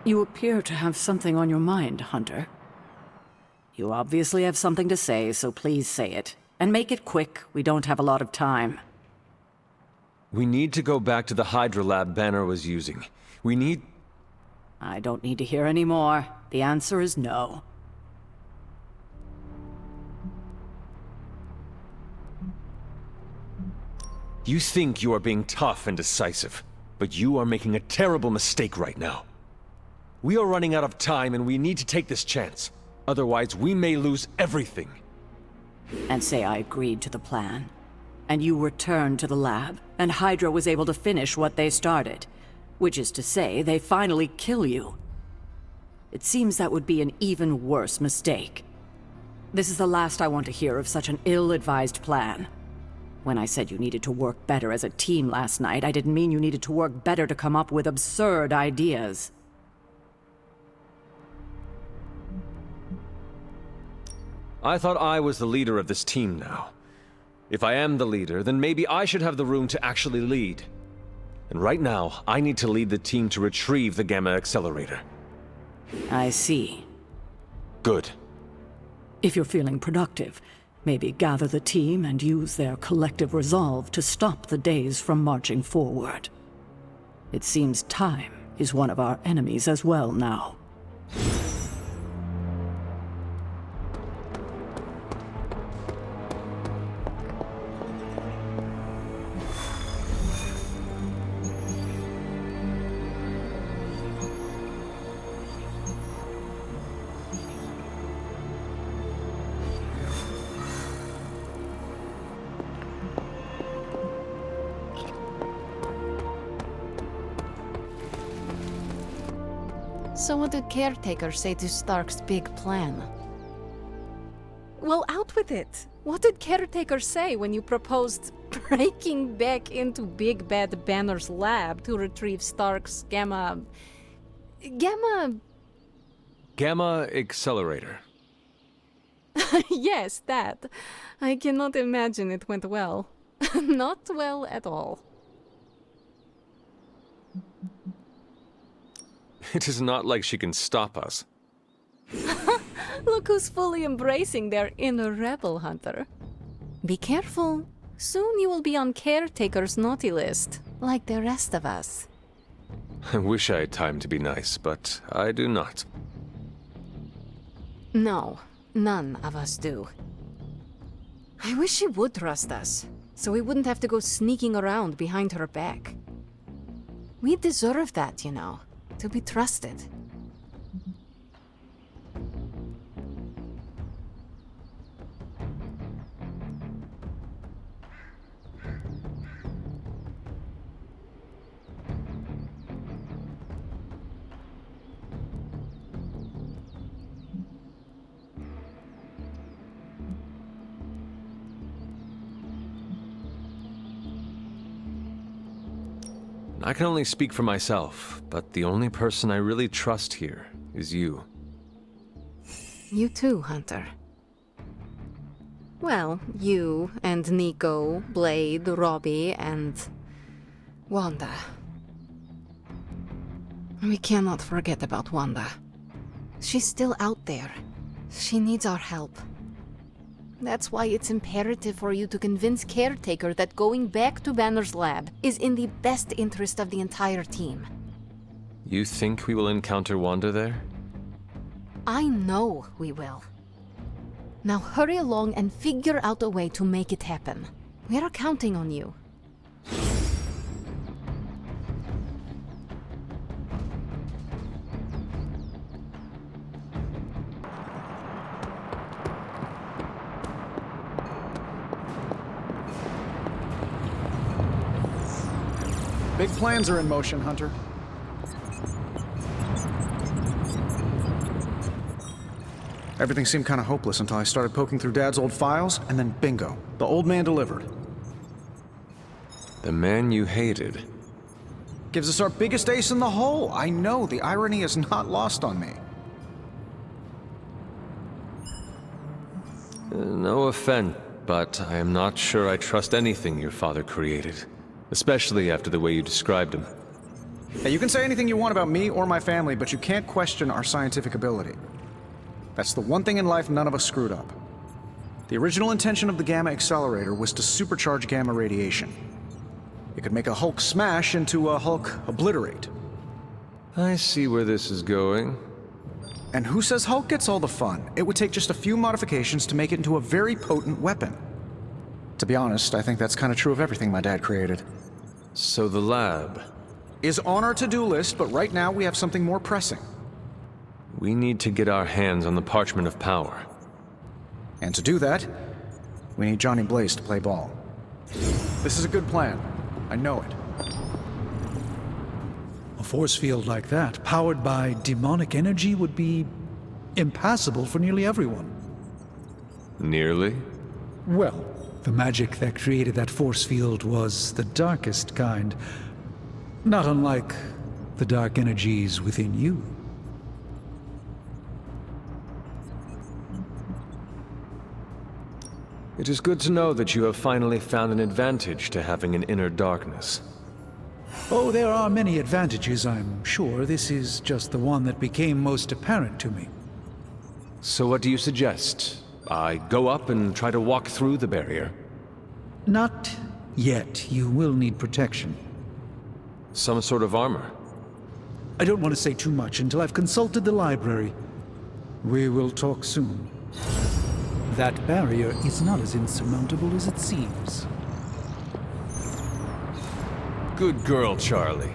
You appear to have something on your mind, Hunter. You obviously have something to say, so please say it. And make it quick, we don't have a lot of time. We need to go back to the Hydra lab Banner was using. We need... I don't need to hear any more. The answer is no. You think you are being tough and decisive, but you are making a terrible mistake right now. We are running out of time and we need to take this chance. Otherwise, we may lose everything. And say I agreed to the plan. And you returned to the lab, and Hydra was able to finish what they started. Which is to say, they finally kill you. It seems that would be an even worse mistake. This is the last I want to hear of such an ill-advised plan. When I said you needed to work better as a team last night, I didn't mean you needed to work better to come up with absurd ideas. I thought I was the leader of this team now. If I am the leader, then maybe I should have the room to actually lead. And right now, I need to lead the team to retrieve the Gamma Accelerator. I see. Good. If you're feeling productive, maybe gather the team and use their collective resolve to stop the days from marching forward. It seems time is one of our enemies as well now. So what did Caretaker say to Stark's big plan? Well, out with it. What did Caretaker say when you proposed breaking back into Big Bad Banner's lab to retrieve Stark's Gamma Accelerator. Yes, that. I cannot imagine it went well. Not well at all. It is not like she can stop us. Look who's fully embracing their inner rebel, Hunter. Be careful. Soon you will be on Caretaker's naughty list, like the rest of us. I wish I had time to be nice, but I do not. No, none of us do. I wish she would trust us, so we wouldn't have to go sneaking around behind her back. We deserve that, you know, to be trusted. I can only speak for myself, but the only person I really trust here is you. You too, Hunter. Well, you and Nico, Blade, Robbie, and Wanda. We cannot forget about Wanda. She's still out there. She needs our help. That's why it's imperative for you to convince Caretaker that going back to Banner's lab is in the best interest of the entire team. You think we will encounter Wanda there? I know we will. Now hurry along and figure out a way to make it happen. We are counting on you. Big plans are in motion, Hunter. Everything seemed kind of hopeless until I started poking through Dad's old files, and then bingo, the old man delivered. The man you hated. Gives us our biggest ace in the hole. I know, the irony is not lost on me. No offense, but I am not sure I trust anything your father created. Especially after the way you described him. Hey, you can say anything you want about me or my family, but you can't question our scientific ability. That's the one thing in life none of us screwed up. The original intention of the Gamma Accelerator was to supercharge gamma radiation. It could make a Hulk smash into a Hulk obliterate. I see where this is going. And who says Hulk gets all the fun? It would take just a few modifications to make it into a very potent weapon. To be honest, I think that's kind of true of everything my dad created. So the lab. Is on our to-do list, but right now we have something more pressing. We need to get our hands on the Parchment of Power. And to do that, we need Johnny Blaze to play ball. This is a good plan. I know it. A force field like that, powered by demonic energy, would be impassable for nearly everyone. Nearly? Well, the magic that created that force field was the darkest kind. Not unlike the dark energies within you. It is good to know that you have finally found an advantage to having an inner darkness. Oh, there are many advantages, I'm sure. This is just the one that became most apparent to me. So what do you suggest? I go up and try to walk through the barrier? Not yet. You will need protection. Some sort of armor? I don't want to say too much until I've consulted the library. We will talk soon. That barrier is not as insurmountable as it seems. Good girl, Charlie.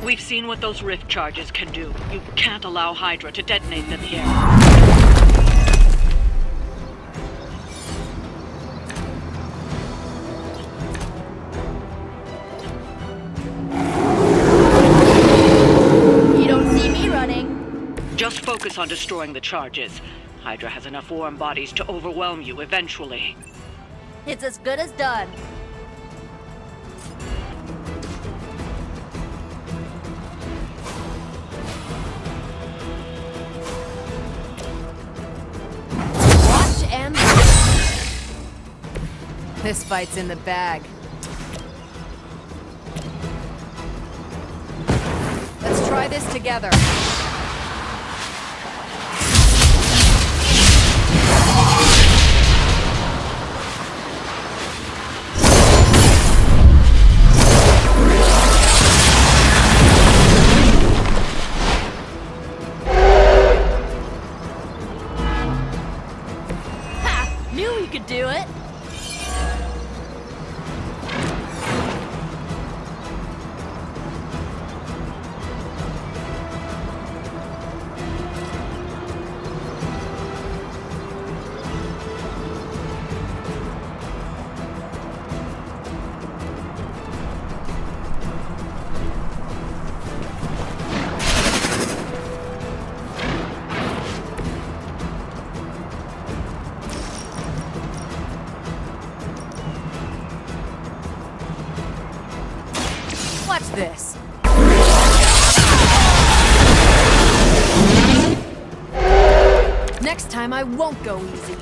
We've seen what those rift charges can do. You can't allow Hydra to detonate them here. You don't see me running. Just focus on destroying the charges. Hydra has enough warm bodies to overwhelm you eventually. It's as good as done. Watch and... This fight's in the bag. Let's try this together. Ha! Knew we could do it. Watch this. Next time I won't go easy.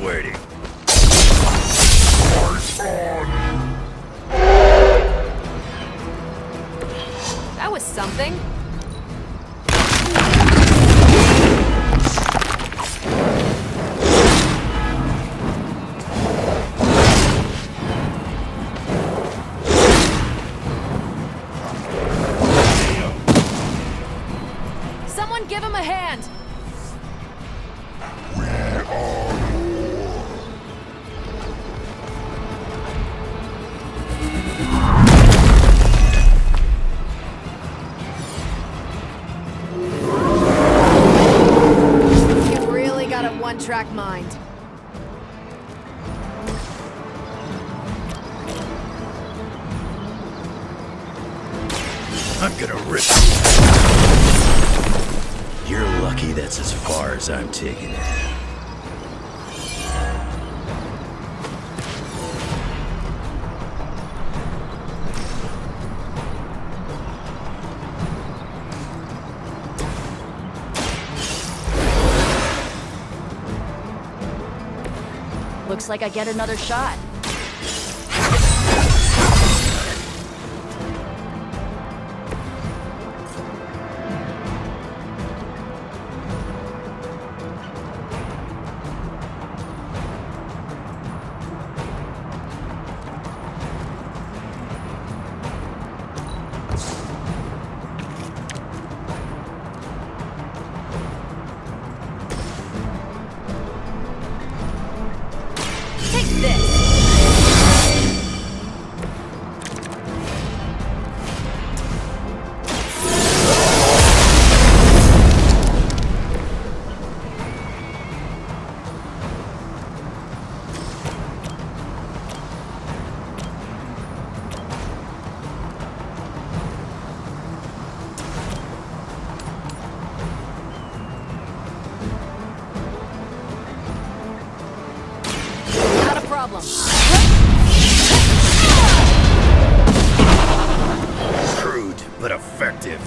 waiting. That was something. Someone give him a hand! You really got a one-track mind. I'm gonna rip. You're lucky that's as far as I'm taking it. Looks like I get another shot. Take this! Not a problem. Crude, but effective.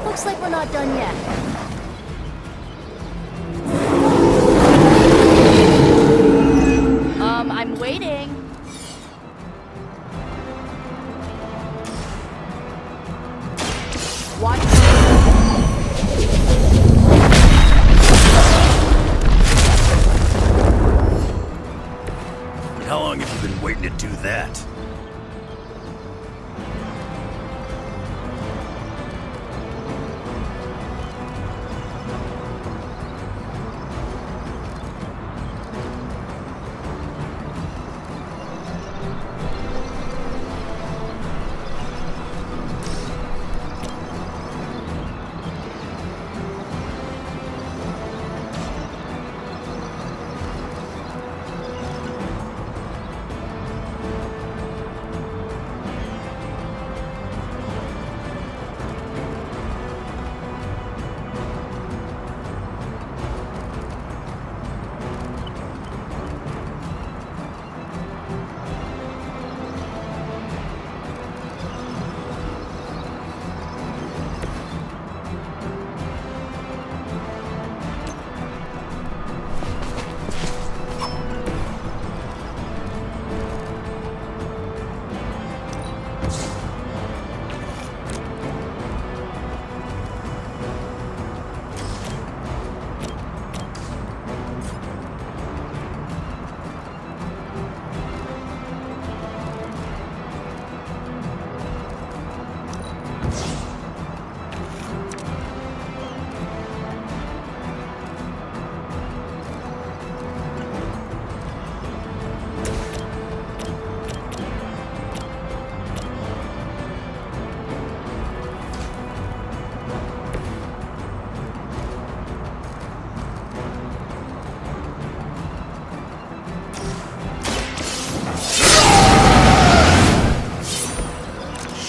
Looks like we're not done yet. I'm waiting. Watch. How long have you been waiting to do that?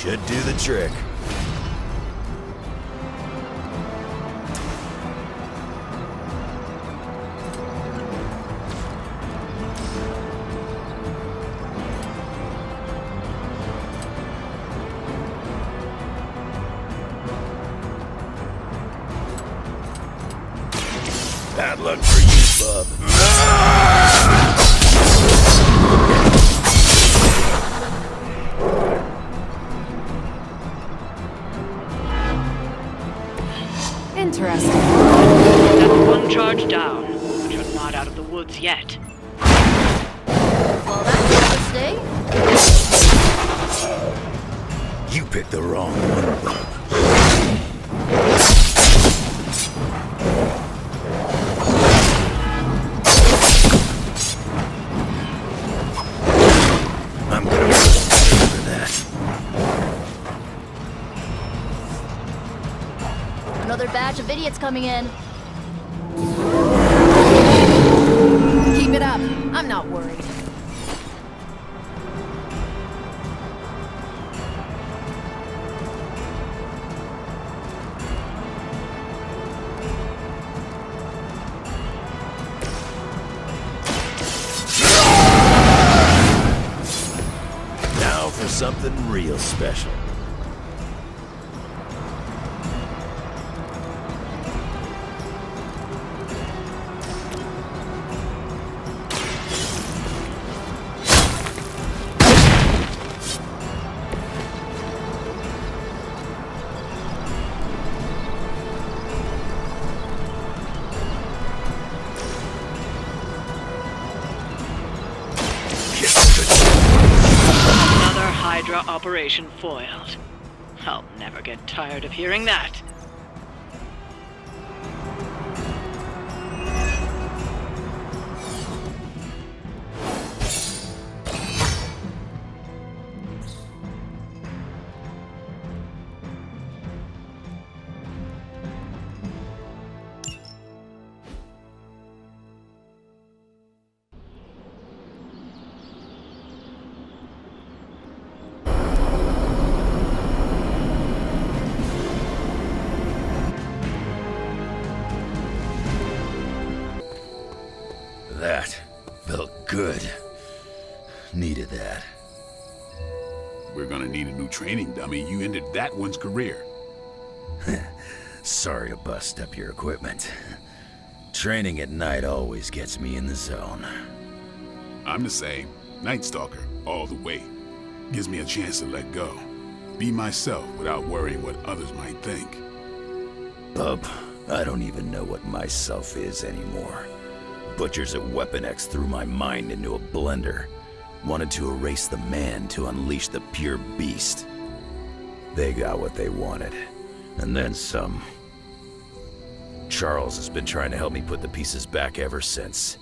Should do the trick. Bad luck for you, bub. Interesting. That's one charge down, but you're not out of the woods yet. Well, that's here to stay. You picked the wrong one, bub. I'm gonna for that. Another batch of idiots coming in. Keep it up. I'm not worried. Now for something real special. Another Hydra operation foiled. I'll never get tired of hearing that. That felt good. Needed that. We're gonna need a new training dummy. You ended that one's career. Sorry to bust up your equipment. Training at night always gets me in the zone. I'm the same. Night Stalker, all the way. Gives me a chance to let go. Be myself without worrying what others might think. Bub, I don't even know what myself is anymore. Butchers at Weapon X threw my mind into a blender. Wanted to erase the man to unleash the pure beast. They got what they wanted. And then some. Charles has been trying to help me put the pieces back ever since.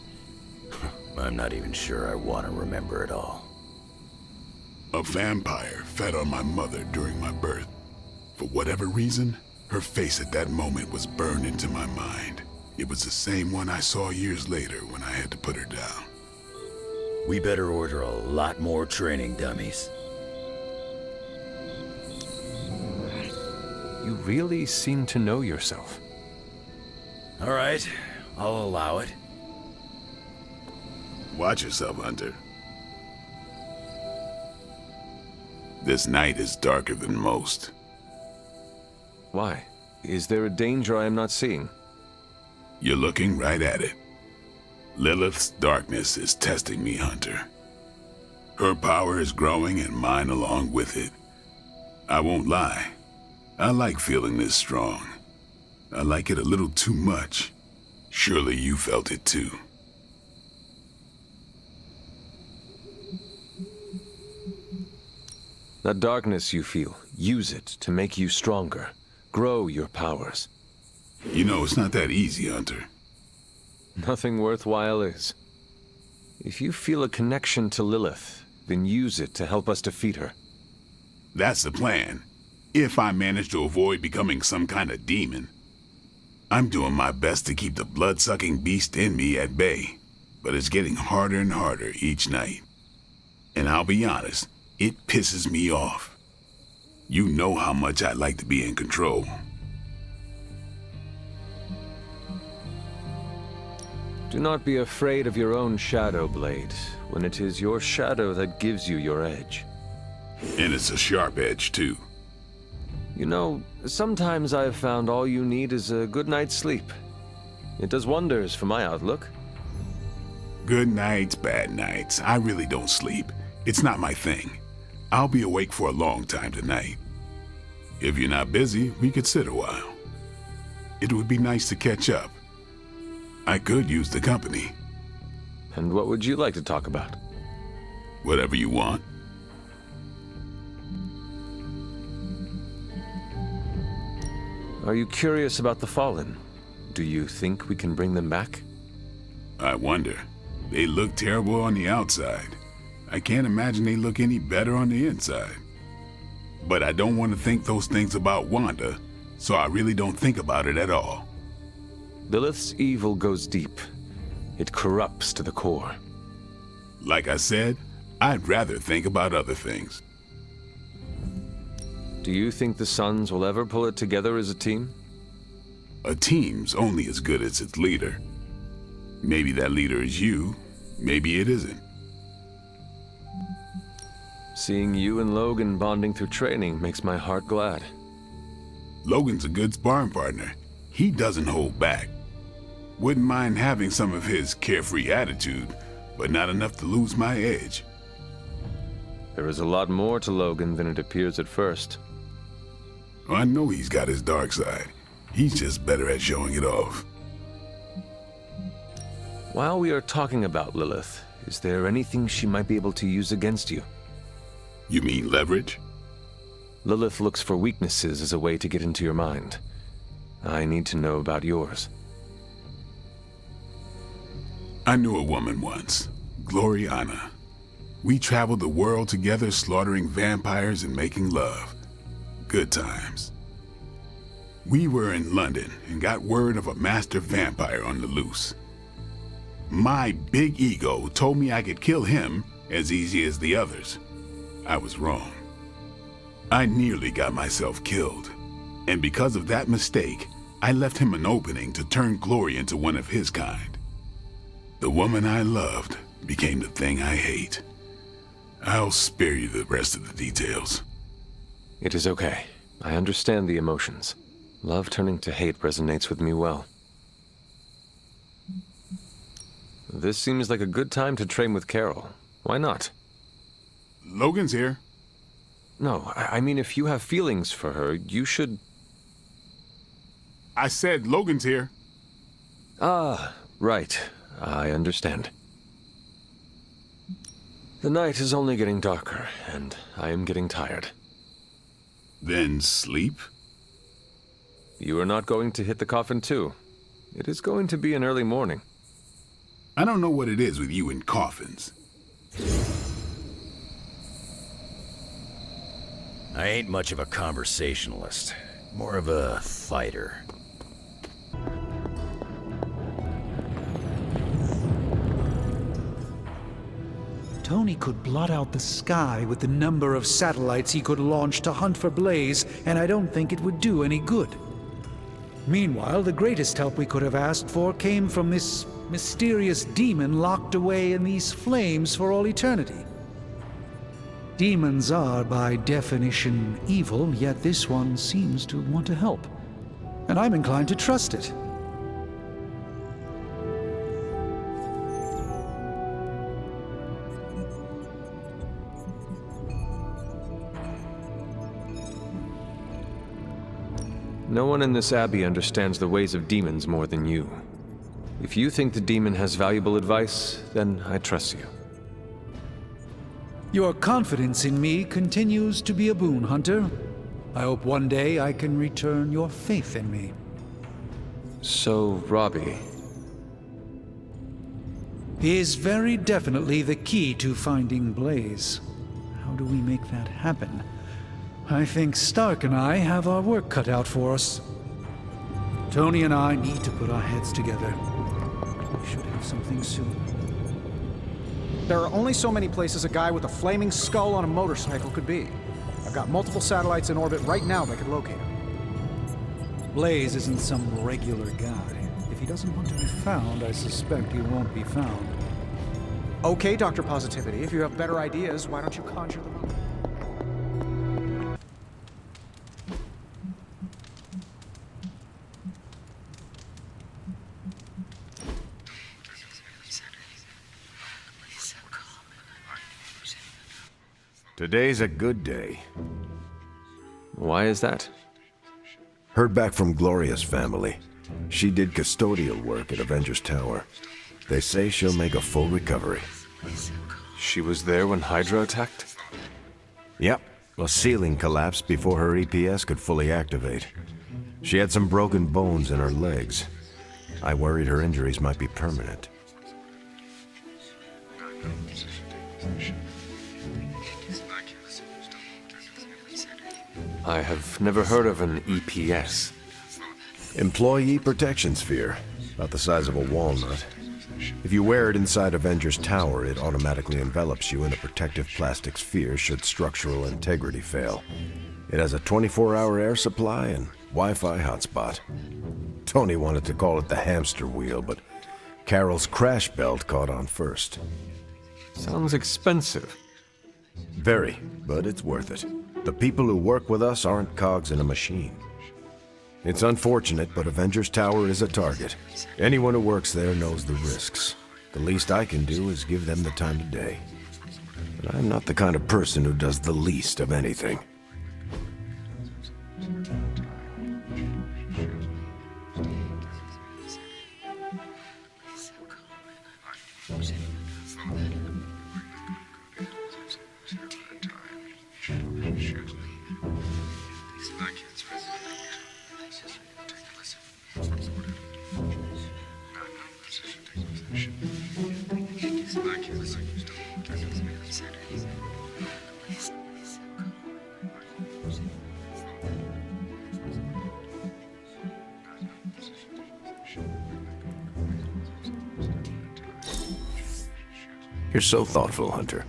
I'm not even sure I want to remember it all. A vampire fed on my mother during my birth. For whatever reason, her face at that moment was burned into my mind. It was the same one I saw years later when I had to put her down. We better order a lot more training dummies. You really seem to know yourself. All right, I'll allow it. Watch yourself, Hunter. This night is darker than most. Why? Is there a danger I am not seeing? You're looking right at it. Lilith's darkness is testing me, Hunter. Her power is growing and mine along with it. I won't lie. I like feeling this strong. I like it a little too much. Surely you felt it too. That darkness you feel, use it to make you stronger. Grow your powers. You know, it's not that easy, Hunter. Nothing worthwhile is. If you feel a connection to Lilith, then use it to help us defeat her. That's the plan. If I manage to avoid becoming some kind of demon. I'm doing my best to keep the blood-sucking beast in me at bay, but it's getting harder and harder each night. And I'll be honest, it pisses me off. You know how much I like to be in control. Do not be afraid of your own shadow, Blade, when it is your shadow that gives you your edge. And it's a sharp edge, too. You know, sometimes I have found all you need is a good night's sleep. It does wonders for my outlook. Good nights, bad nights. I really don't sleep. It's not my thing. I'll be awake for a long time tonight. If you're not busy, we could sit a while. It would be nice to catch up. I could use the company. And what would you like to talk about? Whatever you want. Are you curious about the Fallen? Do you think we can bring them back? I wonder. They look terrible on the outside. I can't imagine they look any better on the inside. But I don't want to think those things about Wanda, so I really don't think about it at all. Lilith's evil goes deep. It corrupts to the core. Like I said, I'd rather think about other things. Do you think the Suns will ever pull it together as a team? A team's only as good as its leader. Maybe that leader is you, maybe it isn't. Seeing you and Logan bonding through training makes my heart glad. Logan's a good sparring partner. He doesn't hold back. Wouldn't mind having some of his carefree attitude, but not enough to lose my edge. There is a lot more to Logan than it appears at first. I know he's got his dark side. He's just better at showing it off. While we are talking about Lilith, is there anything she might be able to use against you? You mean leverage? Lilith looks for weaknesses as a way to get into your mind. I need to know about yours. I knew a woman once, Gloriana. We traveled the world together, slaughtering vampires and making love. Good times. We were in London and got word of a master vampire on the loose. My big ego told me I could kill him as easy as the others. I was wrong. I nearly got myself killed. And because of that mistake, I left him an opening to turn Glory into one of his kind. The woman I loved became the thing I hate. I'll spare you the rest of the details. It is okay. I understand the emotions. Love turning to hate resonates with me well. This seems like a good time to train with Carol. Why not? Logan's here. No, I mean if you have feelings for her, you should... I said Logan's here. Ah, right. I understand. The night is only getting darker, and I am getting tired. Then sleep? You are not going to hit the coffin too. It is going to be an early morning. I don't know what it is with you and coffins. I ain't much of a conversationalist, more of a fighter. Tony could blot out the sky with the number of satellites he could launch to hunt for Blaze, and I don't think it would do any good. Meanwhile, the greatest help we could have asked for came from this mysterious demon locked away in these flames for all eternity. Demons are, by definition, evil, yet this one seems to want to help. And I'm inclined to trust it. No one in this abbey understands the ways of demons more than you. If you think the demon has valuable advice, then I trust you. Your confidence in me continues to be a boon, Hunter. I hope one day I can return your faith in me. So, Robbie... Is very definitely the key to finding Blaze. How do we make that happen? I think Stark and I have our work cut out for us. Tony and I need to put our heads together. We should have something soon. There are only so many places a guy with a flaming skull on a motorcycle could be. I've got multiple satellites in orbit right now that could locate him. Blaze isn't some regular guy. If he doesn't want to be found, I suspect he won't be found. Okay, Dr. Positivity, if you have better ideas, why don't you conjure them up? Today's a good day. Why is that? Heard back from Gloria's family. She did custodial work at Avengers Tower. They say she'll make a full recovery. She was there when Hydra attacked? Yep, a ceiling collapsed before her EPS could fully activate. She had some broken bones in her legs. I worried her injuries might be permanent. I have never heard of an EPS. Employee Protection Sphere, about the size of a walnut. If you wear it inside Avengers Tower, it automatically envelops you in a protective plastic sphere should structural integrity fail. It has a 24-hour air supply and Wi-Fi hotspot. Tony wanted to call it the hamster wheel, but Carol's crash belt caught on first. Sounds expensive. Very, but it's worth it. The people who work with us aren't cogs in a machine. It's unfortunate, but Avengers Tower is a target. Anyone who works there knows the risks. The least I can do is give them the time of day. But I'm not the kind of person who does the least of anything. You're so thoughtful, Hunter.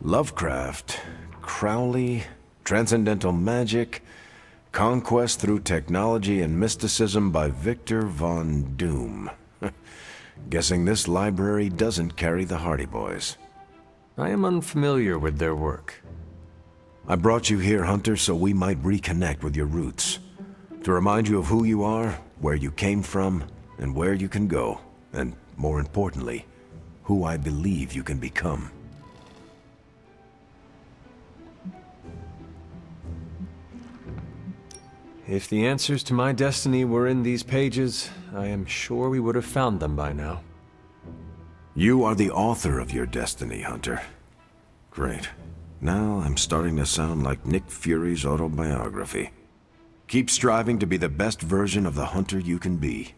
Lovecraft, Crowley, Transcendental Magic, Conquest through Technology and Mysticism by Victor Von Doom. Guessing this library doesn't carry the Hardy Boys. I am unfamiliar with their work. I brought you here, Hunter, so we might reconnect with your roots. To remind you of who you are, where you came from, and where you can go. And, more importantly, who I believe you can become. If the answers to my destiny were in these pages, I am sure we would have found them by now. You are the author of your destiny, Hunter. Great. Now I'm starting to sound like Nick Fury's autobiography. Keep striving to be the best version of the Hunter you can be.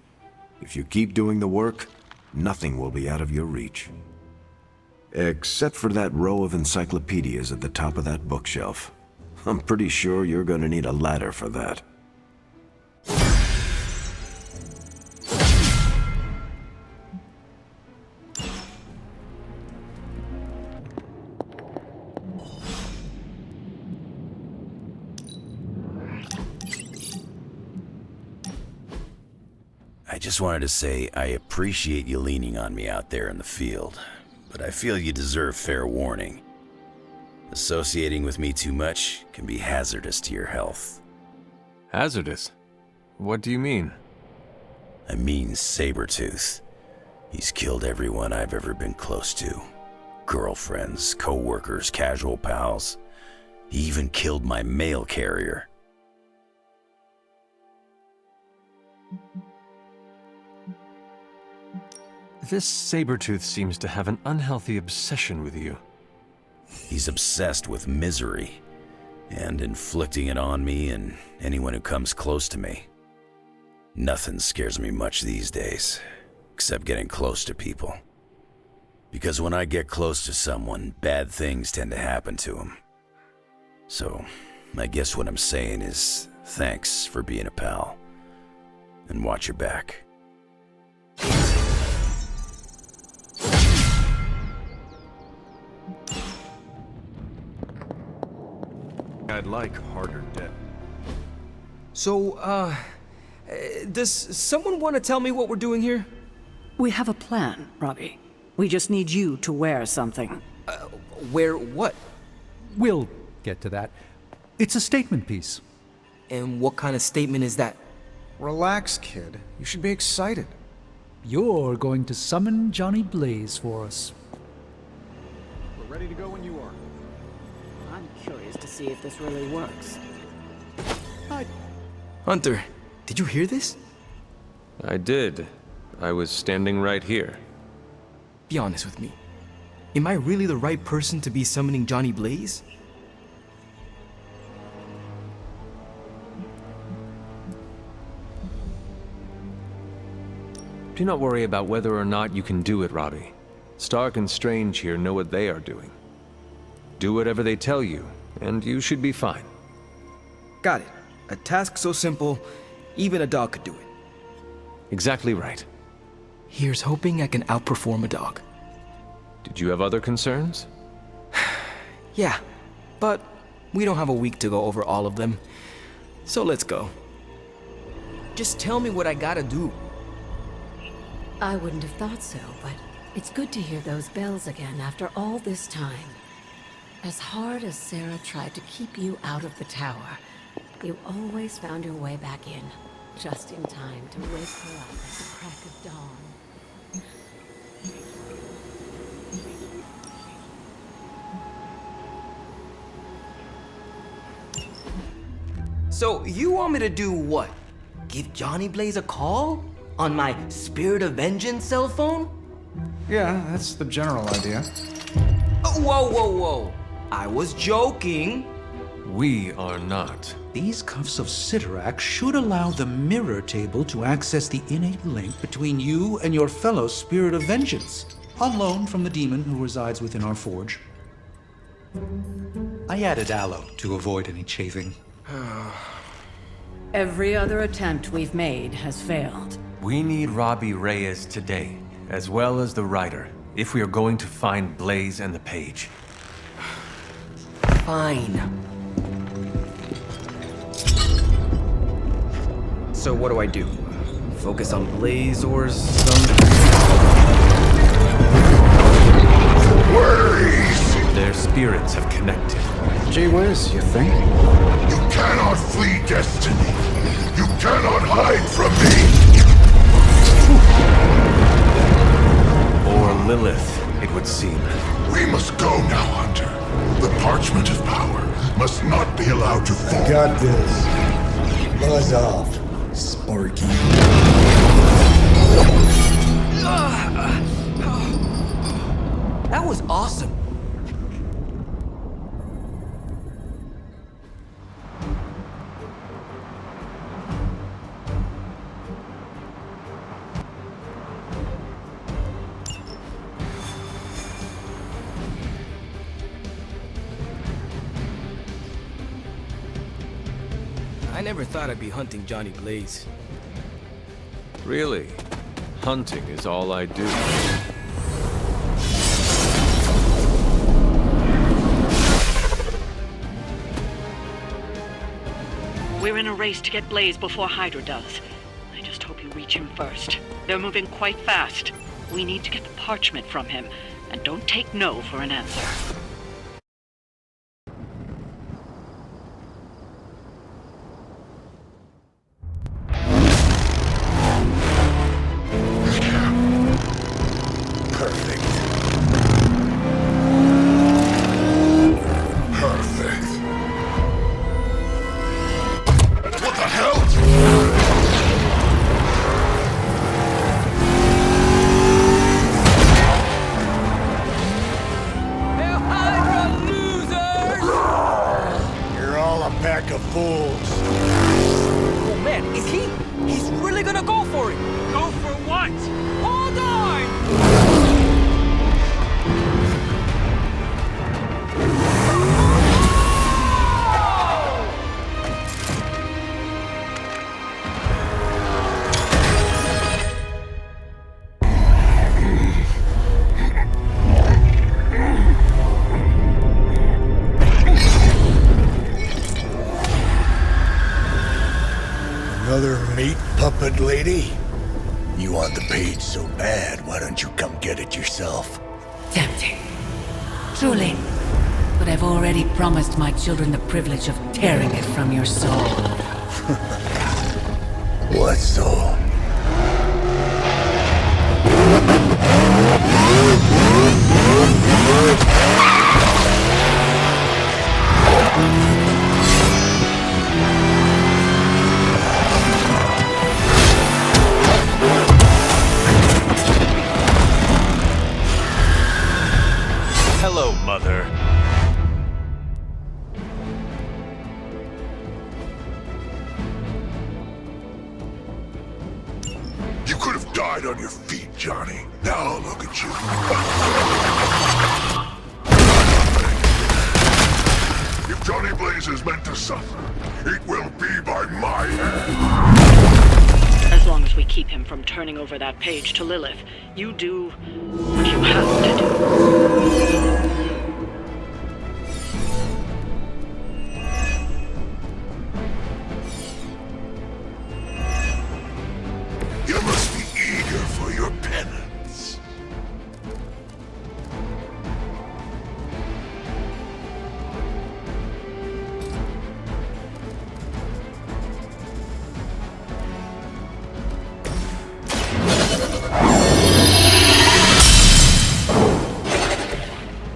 If you keep doing the work, nothing will be out of your reach. Except for that row of encyclopedias at the top of that bookshelf. I'm pretty sure you're gonna need a ladder for that. I just wanted to say I appreciate you leaning on me out there in the field, but I feel you deserve fair warning. Associating with me too much can be hazardous to your health. Hazardous? What do you mean? I mean Sabretooth. He's killed everyone I've ever been close to. Girlfriends, co-workers, casual pals. He even killed my mail carrier. This Sabretooth seems to have an unhealthy obsession with you. He's obsessed with misery, and inflicting it on me and anyone who comes close to me. Nothing scares me much these days, except getting close to people. Because when I get close to someone, bad things tend to happen to them. So, I guess what I'm saying is, thanks for being a pal. And watch your back. I'd like harder debt. So, does someone want to tell me what we're doing here? We have a plan, Robbie. We just need you to wear something. Wear what? We'll get to that. It's a statement piece. And what kind of statement is that? Relax, kid. You should be excited. You're going to summon Johnny Blaze for us. We're ready to go when you are. I'm curious to see if this really works. Hunter, did you hear this? I did. I was standing right here. Be honest with me. Am I really the right person to be summoning Johnny Blaze? Do not worry about whether or not you can do it, Robbie. Stark and Strange here know what they are doing. Do whatever they tell you, and you should be fine. Got it. A task so simple, even a dog could do it. Exactly right. Here's hoping I can outperform a dog. Did you have other concerns? Yeah, but we don't have a week to go over all of them. So let's go. Just tell me what I gotta do. I wouldn't have thought so, but it's good to hear those bells again after all this time. As hard as Sarah tried to keep you out of the tower, you always found your way back in, just in time to wake her up at the crack of dawn. So you want me to do what? Give Johnny Blaze a call? On my Spirit of Vengeance cell phone? Yeah, that's the general idea. Oh, whoa. I was joking. We are not. These cuffs of Cyttorak should allow the mirror table to access the innate link between you and your fellow Spirit of Vengeance, on loan from the demon who resides within our forge. I added aloe to avoid any chafing. Every other attempt we've made has failed. We need Robbie Reyes today, as well as the writer, if we are going to find Blaze and the page. Fine. So what do I do? Focus on Blaze or some... Their spirits have connected. Gee whiz, you think? You cannot flee destiny. You cannot hide from me. Or Lilith, it would seem. We must go now, Hunter. The parchment of power must not be allowed to fall. Got this. Buzz off, Sparky. That was awesome. I never thought I'd be hunting Johnny Blaze. Really? Hunting is all I do. We're in a race to get Blaze before Hydra does. I just hope you reach him first. They're moving quite fast. We need to get the parchment from him, and don't take no for an answer. pack of fools. Oh man, is he? He's really gonna go for it! Go for what? Hold on! Another meat puppet lady? You want the page so bad, why don't you come get it yourself? Tempting. Truly. But I've already promised my children the privilege of tearing it from your soul. What soul? Hello, Mother. You could have died on your feet, Johnny. Now look at you. If Johnny Blaze is meant to suffer, it will be by my hand. As long as we keep him from turning over that page to Lilith, you do what you have to do. You must be eager for your penance.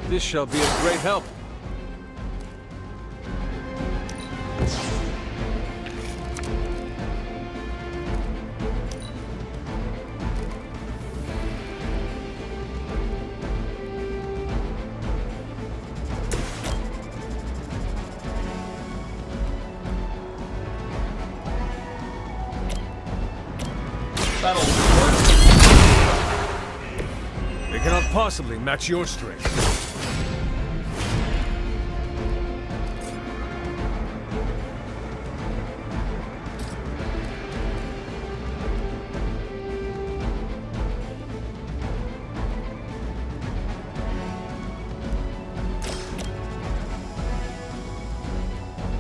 This shall be a great help. That'll They cannot possibly match your strength.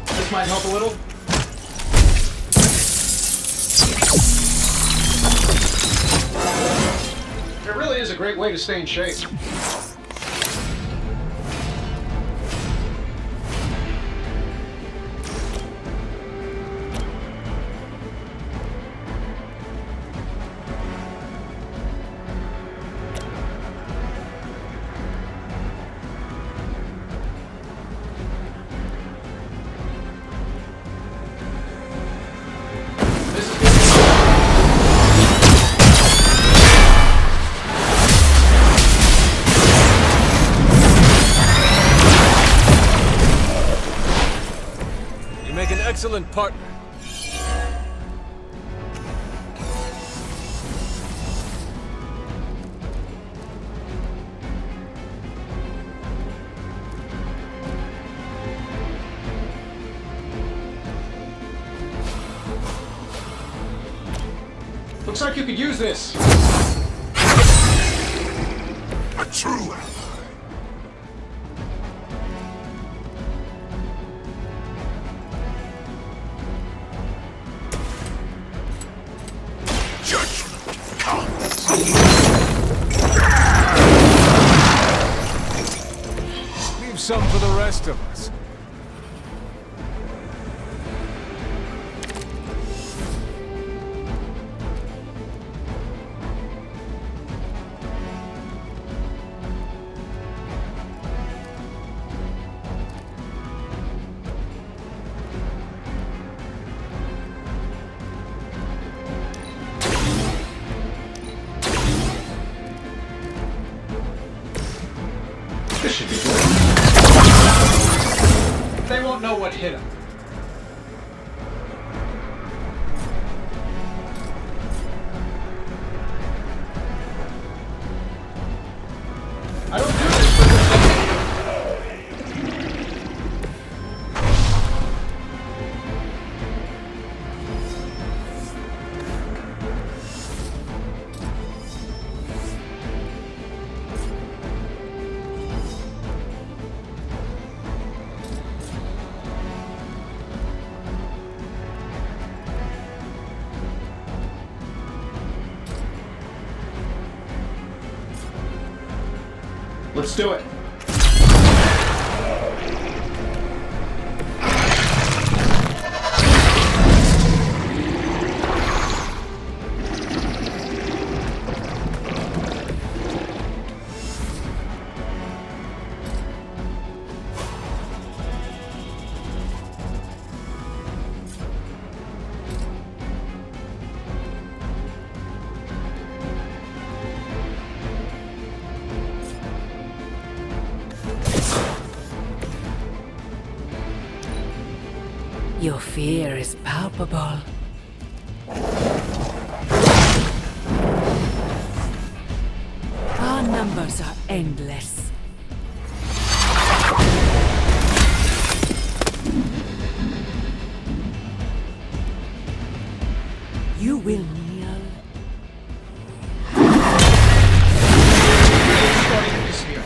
This might help a little. It really is a great way to stay in shape. You make an excellent partner. Looks like you could use this. A true ally. Judgment comes. Leave some for the rest of us. This should be good. They won't know what hit them. Let's do it. Your fear is palpable. Our numbers are endless. You will kneel. Starting to piss me off.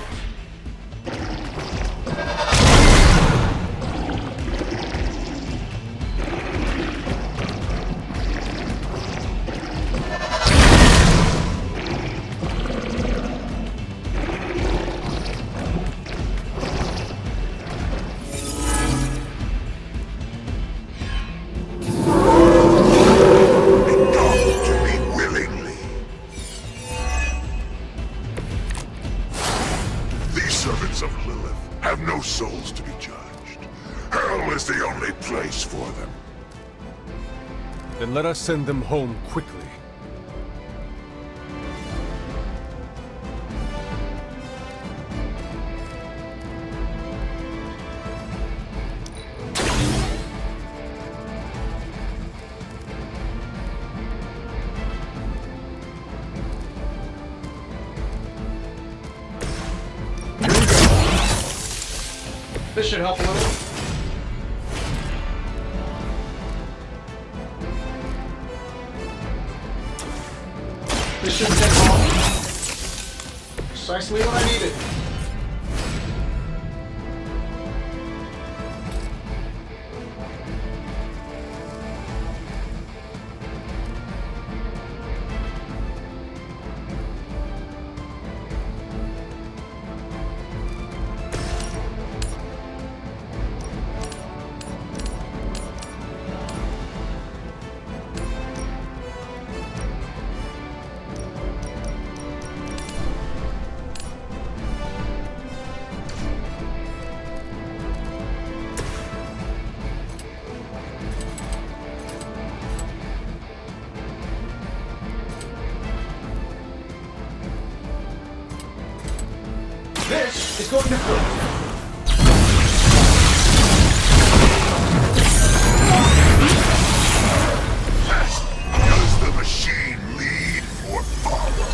Servants of Lilith have no souls to be judged. Hell is the only place for them. Then let us send them home quickly. This should help a little. This should take long. Precisely what I needed. This is going to hurt. Does the machine lead or follow?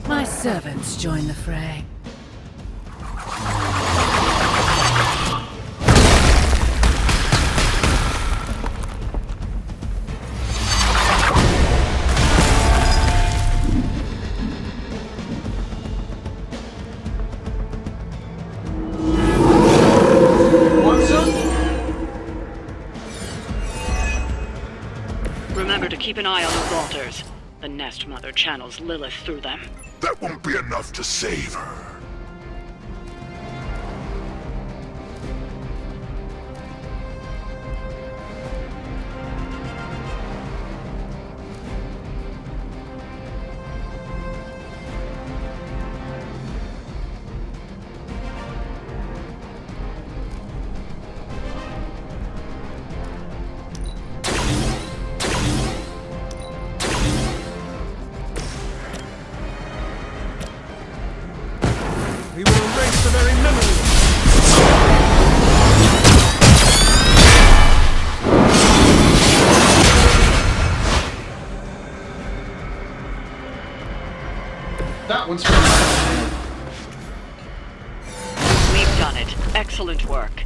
My servants join the fray. Remember to keep an eye on those altars. The Nest Mother channels Lilith through them. That won't be enough to save her. We will erase the very memory. That one's We've done it. Excellent work.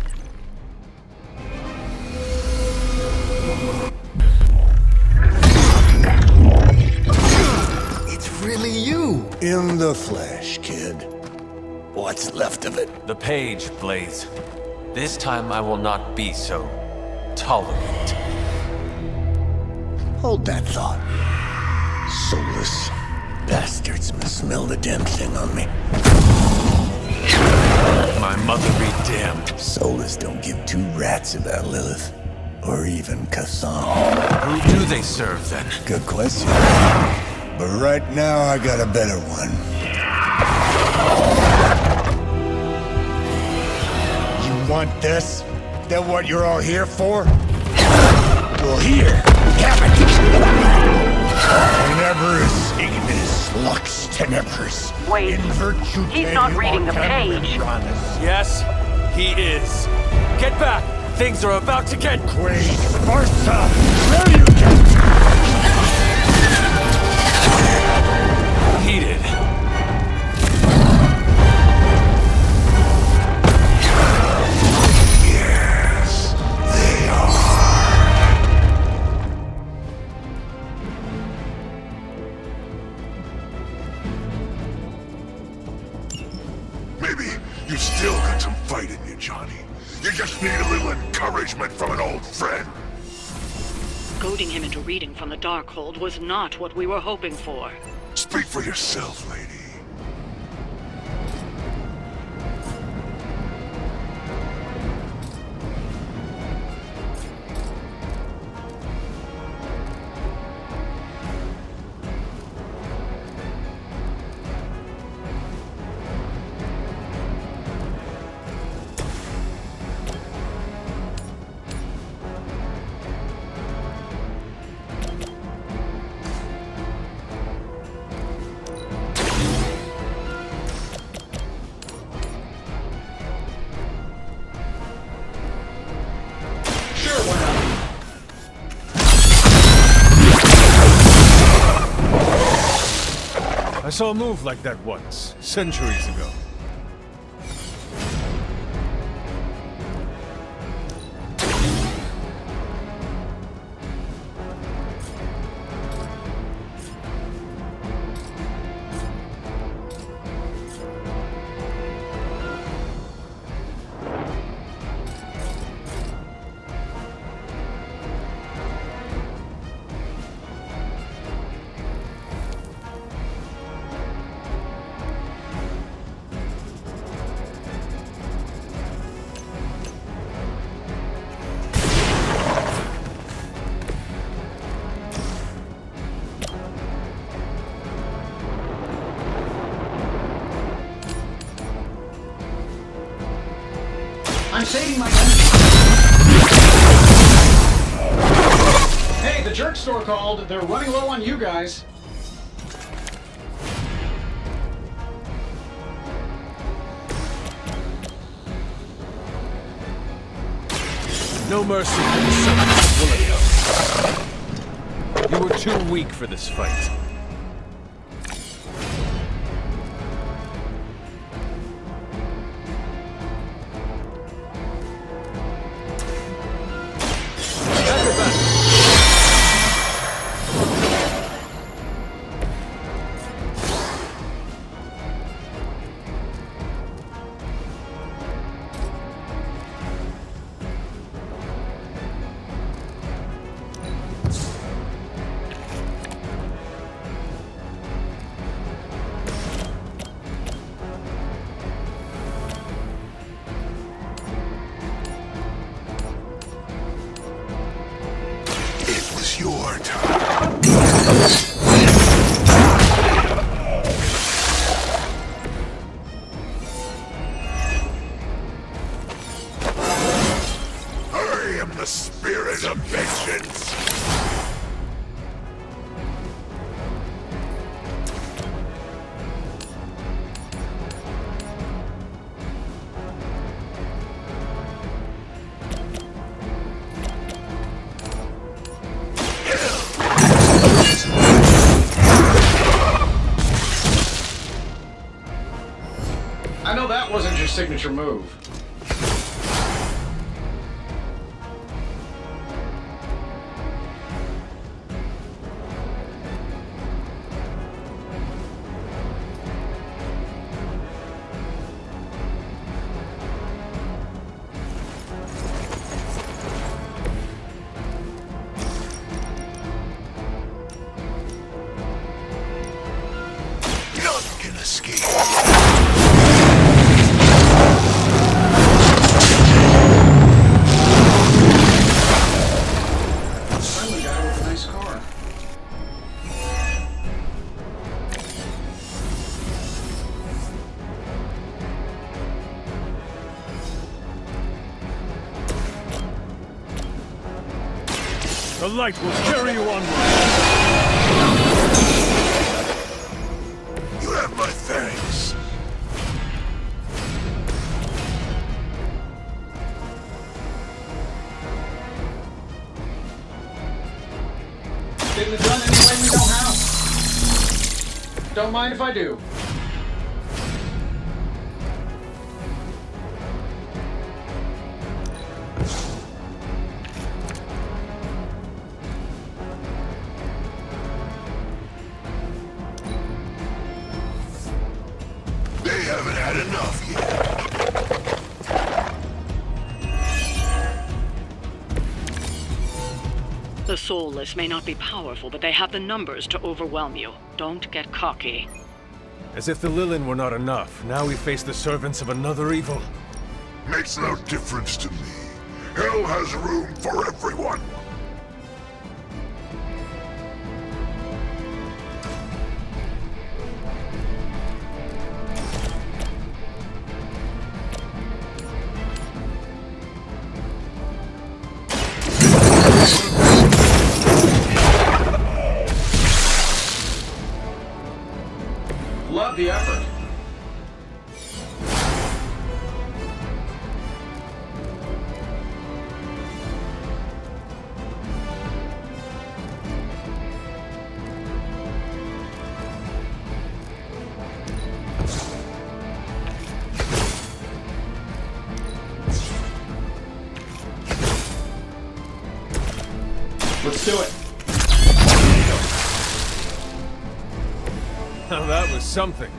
It's really you! In the flesh, kid. What's left of it? The page, Blaze. This time I will not be so tolerant. Hold that thought. Soulless bastards must smell the damn thing on me. My mother be damned. Soulless don't give two rats about Lilith. Or even Kassan. Who do they serve, then? Good question. But right now, I got a better one. You want this? That what you're all here for? Well, here, have it! Tenebris ignis lux tenebris. Wait, In virtue he's not reading the page. Yes, he is. Get back! Things are about to get... Quaid Sparta! Where you get? heated. Yes, they are. Maybe you still got some fight in you, Johnny. You just need a little encouragement from an old friend. Goading him into reading from the Darkhold was not what we were hoping for. Speak for yourself, lady. I saw a move like that once, centuries ago. I'm saving my energy. Hey, the jerk store called. They're running low on you guys. No mercy for the servants of Bullet. You were too weak for this fight. signature move? None can escape. Friendly guy with a nice car. The light will carry you onward. You have my thanks. Getting it done any way we know how. Don't mind if I do. They haven't had enough yet. The soulless may not be powerful, but they have the numbers to overwhelm you. Don't get cocky. As if the Lilin were not enough, now we face the servants of another evil. Makes no difference to me. Hell has room for everyone. Love the effort. Let's do it. Now that was something.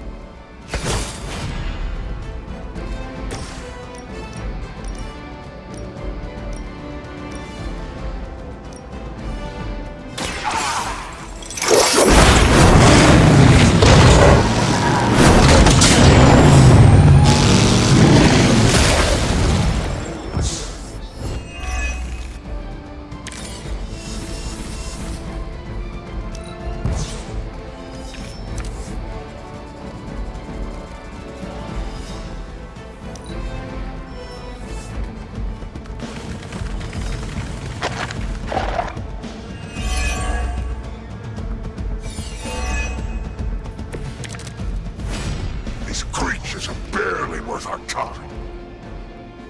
These creatures are barely worth our time.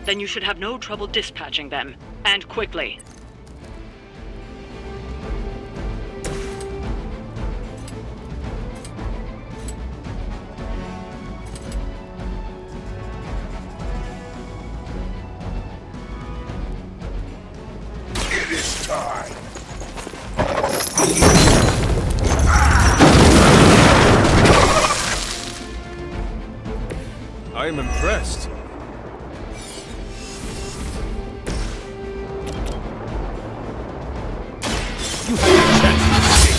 Then you should have no trouble dispatching them. And quickly. It is time. I am impressed. You had your chance to escape.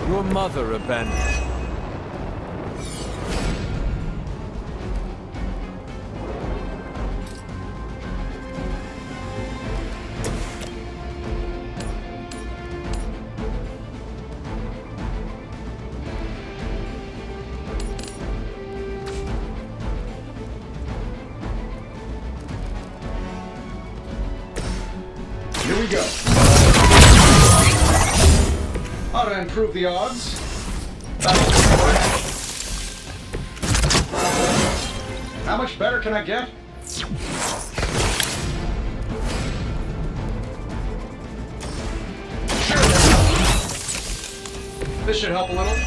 Your mother abandoned. Here we go. How to improve the odds? How much better can I get? Sure. This should help a little.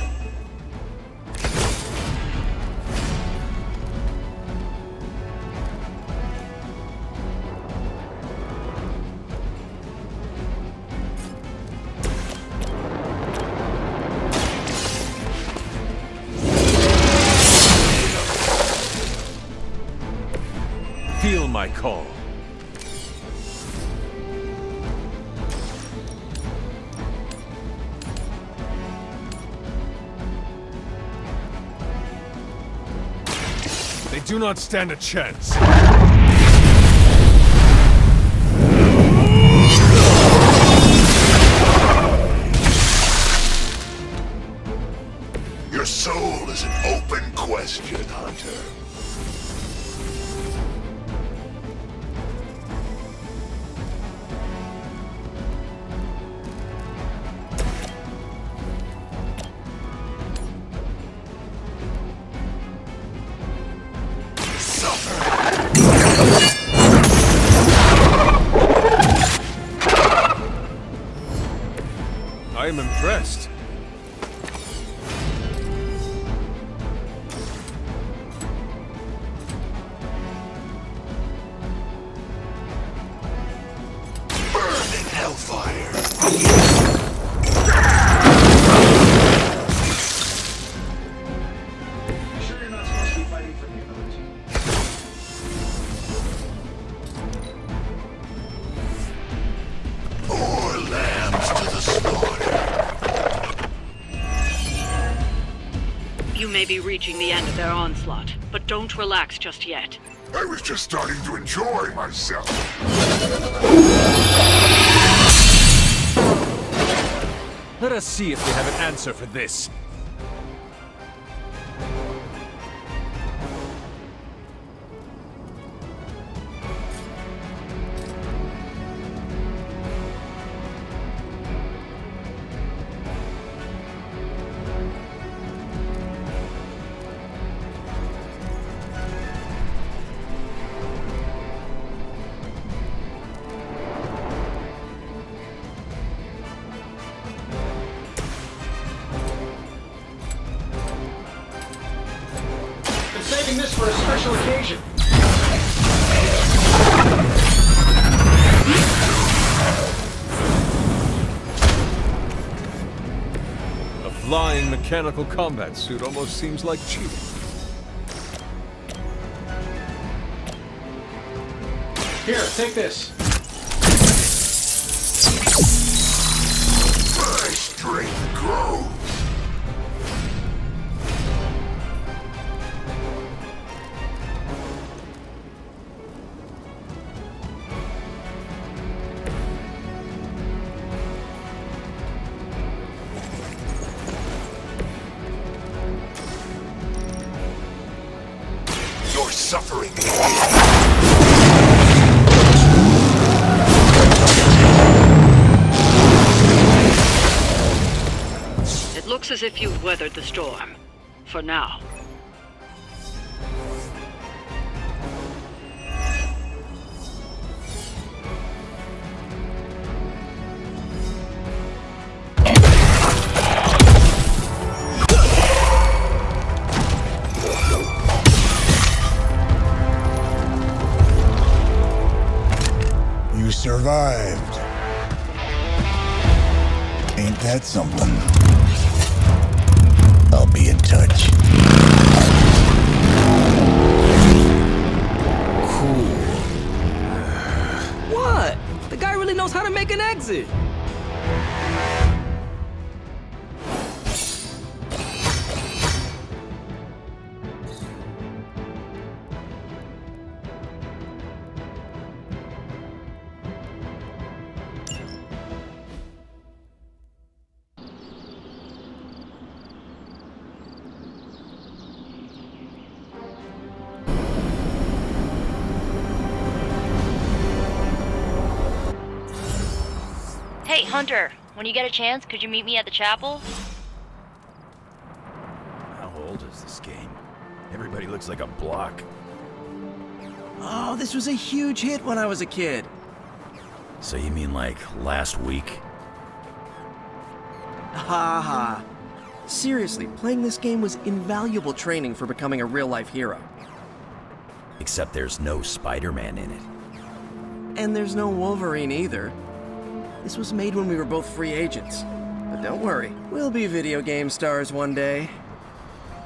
my call. They do not stand a chance. Your soul is an open question, Hunter. I am impressed. Burn in hellfire. Sure you're not supposed to be fighting for the other team? More lambs to the slaughter. You may be reaching the end of their onslaught, but don't relax just yet. I was just starting to enjoy myself. Let us see if they have an answer for this. Been saving this for a special occasion. A flying mechanical combat suit almost seems like cheating. Here, take this. My strength grows. You're suffering. It looks as if you've weathered the storm. For now. You survived. Ain't that something? I'll be in touch. Cool. What? The guy really knows how to make an exit. Hey, Hunter, when you get a chance, could you meet me at the chapel? How old is this game? Everybody looks like a block. Oh, this was a huge hit when I was a kid. So you mean like last week? Ha ha. Seriously, playing this game was invaluable training for becoming a real-life hero. Except there's no Spider-Man in it. And there's no Wolverine either. This was made when we were both free agents. But don't worry, we'll be video game stars one day.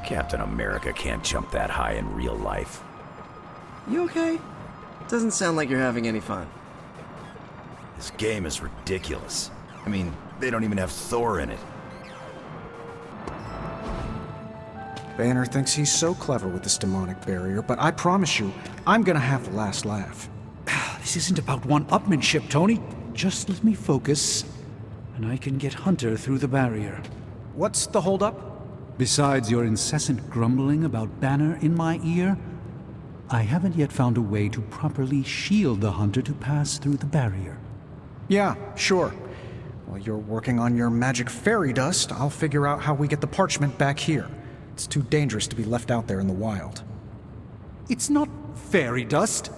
Captain America can't jump that high in real life. You okay? Doesn't sound like you're having any fun. This game is ridiculous. I mean, they don't even have Thor in it. Banner thinks he's so clever with this demonic barrier, but I promise you, I'm gonna have the last laugh. This isn't about one-upmanship, Tony. Just let me focus, and I can get Hunter through the barrier. What's the holdup? Besides your incessant grumbling about Banner in my ear, I haven't yet found a way to properly shield the Hunter to pass through the barrier. Yeah, sure. While you're working on your magic fairy dust, I'll figure out how we get the parchment back here. It's too dangerous to be left out there in the wild. It's not fairy dust.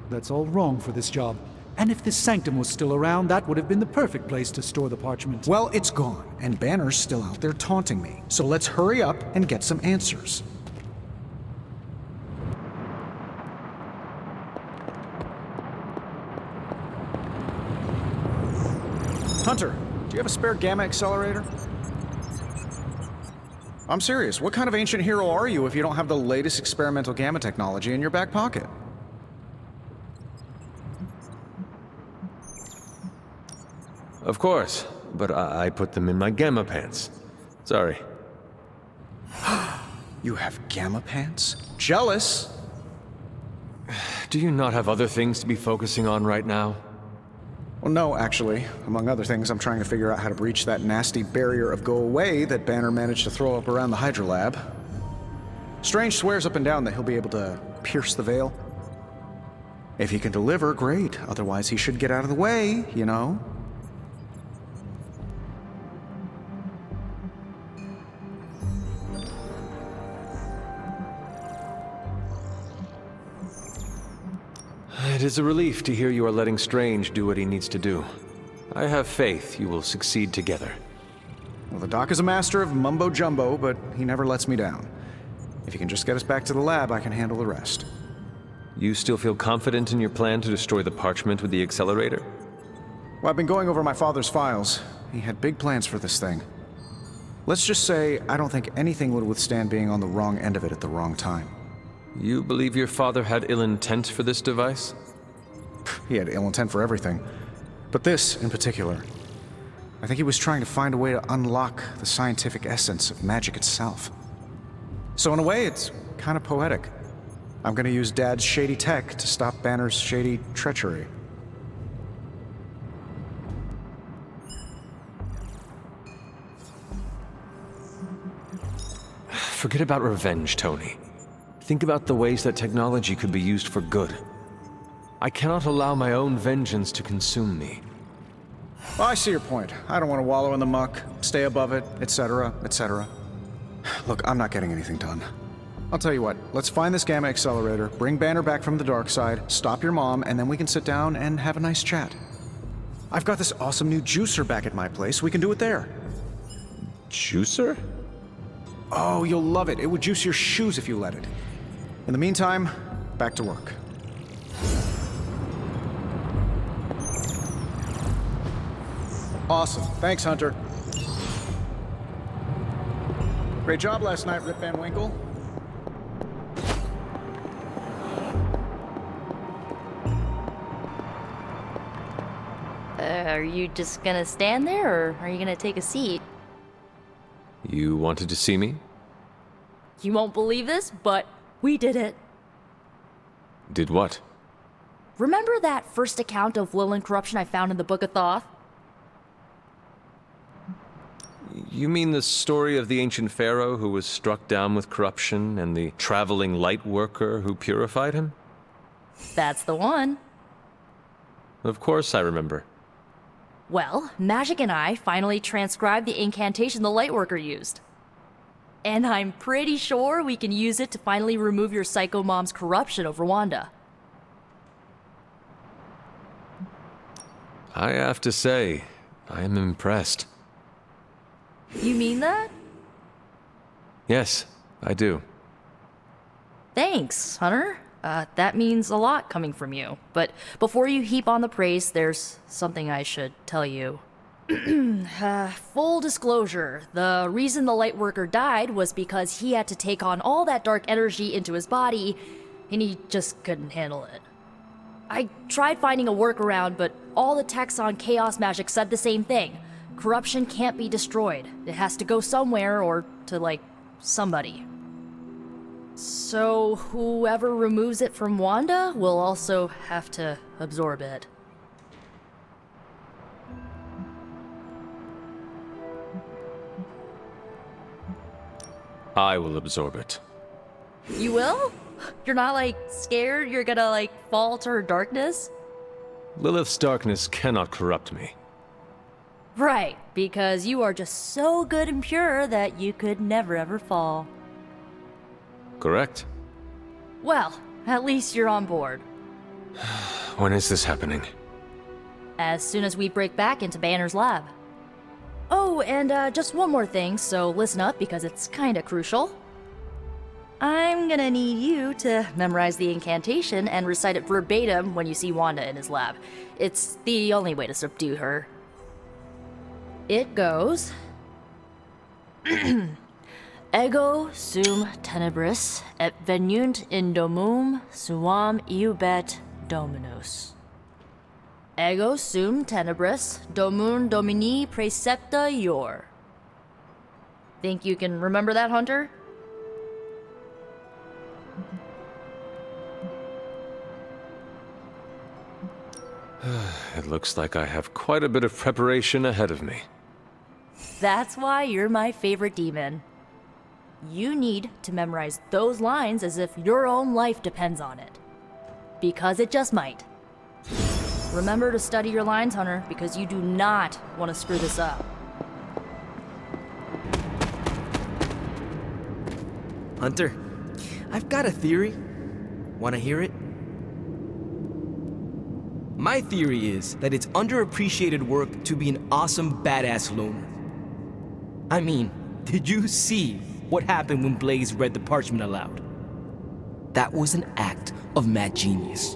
That's all wrong for this job. And if this sanctum was still around, that would have been the perfect place to store the parchment. Well, it's gone, and Banner's still out there taunting me. So let's hurry up and get some answers. Hunter, do you have a spare gamma accelerator? I'm serious. What kind of ancient hero are you if you don't have the latest experimental gamma technology in your back pocket? Of course, but I put them in my gamma pants. Sorry. You have gamma pants? Jealous? Do you not have other things to be focusing on right now? Well, no, actually. Among other things, I'm trying to figure out how to breach that nasty barrier of go away that Banner managed to throw up around the Hydra lab. Strange swears up and down that he'll be able to pierce the veil. If he can deliver, great. Otherwise, he should get out of the way, you know? It is a relief to hear you are letting Strange do what he needs to do. I have faith you will succeed together. Well, the Doc is a master of mumbo-jumbo, but he never lets me down. If he can just get us back to the lab, I can handle the rest. You still feel confident in your plan to destroy the parchment with the accelerator? Well, I've been going over my father's files. He had big plans for this thing. Let's just say I don't think anything would withstand being on the wrong end of it at the wrong time. You believe your father had ill intent for this device? He had ill intent for everything. But this, in particular. I think he was trying to find a way to unlock the scientific essence of magic itself. So in a way, it's kind of poetic. I'm gonna use Dad's shady tech to stop Banner's shady treachery. Forget about revenge, Tony. Think about the ways that technology could be used for good. I cannot allow my own vengeance to consume me. Well, I see your point. I don't want to wallow in the muck, stay above it, etc., etc. Look, I'm not getting anything done. I'll tell you what, let's find this gamma accelerator, bring Banner back from the dark side, stop your mom, and then we can sit down and have a nice chat. I've got this awesome new juicer back at my place. We can do it there. Juicer? Oh, you'll love it. It would juice your shoes if you let it. In the meantime, back to work. Awesome. Thanks, Hunter. Great job last night, Rip Van Winkle. Are you just gonna stand there, or are you gonna take a seat? You wanted to see me? You won't believe this, but we did it. Did what? Remember that first account of Lilin corruption I found in the Book of Thoth? You mean the story of the ancient pharaoh who was struck down with corruption and the traveling light worker who purified him? That's the one. Of course I remember. Well, Magic and I finally transcribed the incantation the Lightworker used. And I'm pretty sure we can use it to finally remove your psycho mom's corruption over Wanda. I have to say, I am impressed. You mean that? Yes, I do. Thanks, Hunter. That means a lot coming from you. But before you heap on the praise, there's something I should tell you. Full disclosure, the reason the Lightworker died was because he had to take on all that dark energy into his body, and he just couldn't handle it. I tried finding a workaround, but all the texts on Chaos Magic said the same thing. Corruption can't be destroyed. It has to go somewhere or to, like, somebody. So whoever removes it from Wanda will also have to absorb it. I will absorb it. You will? You're not, like, scared you're gonna, like, fall to her darkness? Lilith's darkness cannot corrupt me. Right, because you are just so good and pure that you could never ever fall. Correct. Well, at least you're on board. When is this happening? As soon as we break back into Banner's lab. Oh, and just one more thing, so listen up because it's kinda crucial. I'm gonna need you to memorize the incantation and recite it verbatim when you see Wanda in his lab. It's the only way to subdue her. It goes... Ego sum tenebris et venunt in domum suam iubet dominus. Ego sum tenebris domum domini praecepta ior. Think you can remember that, Hunter? It looks like I have quite a bit of preparation ahead of me. That's why you're my favorite demon. You need to memorize those lines as if your own life depends on it. Because it just might. Remember to study your lines, Hunter, because you do not want to screw this up. Hunter, I've got a theory. Want to hear it? My theory is that it's underappreciated work to be an awesome badass loner. I mean, did you see what happened when Blaze read the parchment aloud? That was an act of mad genius.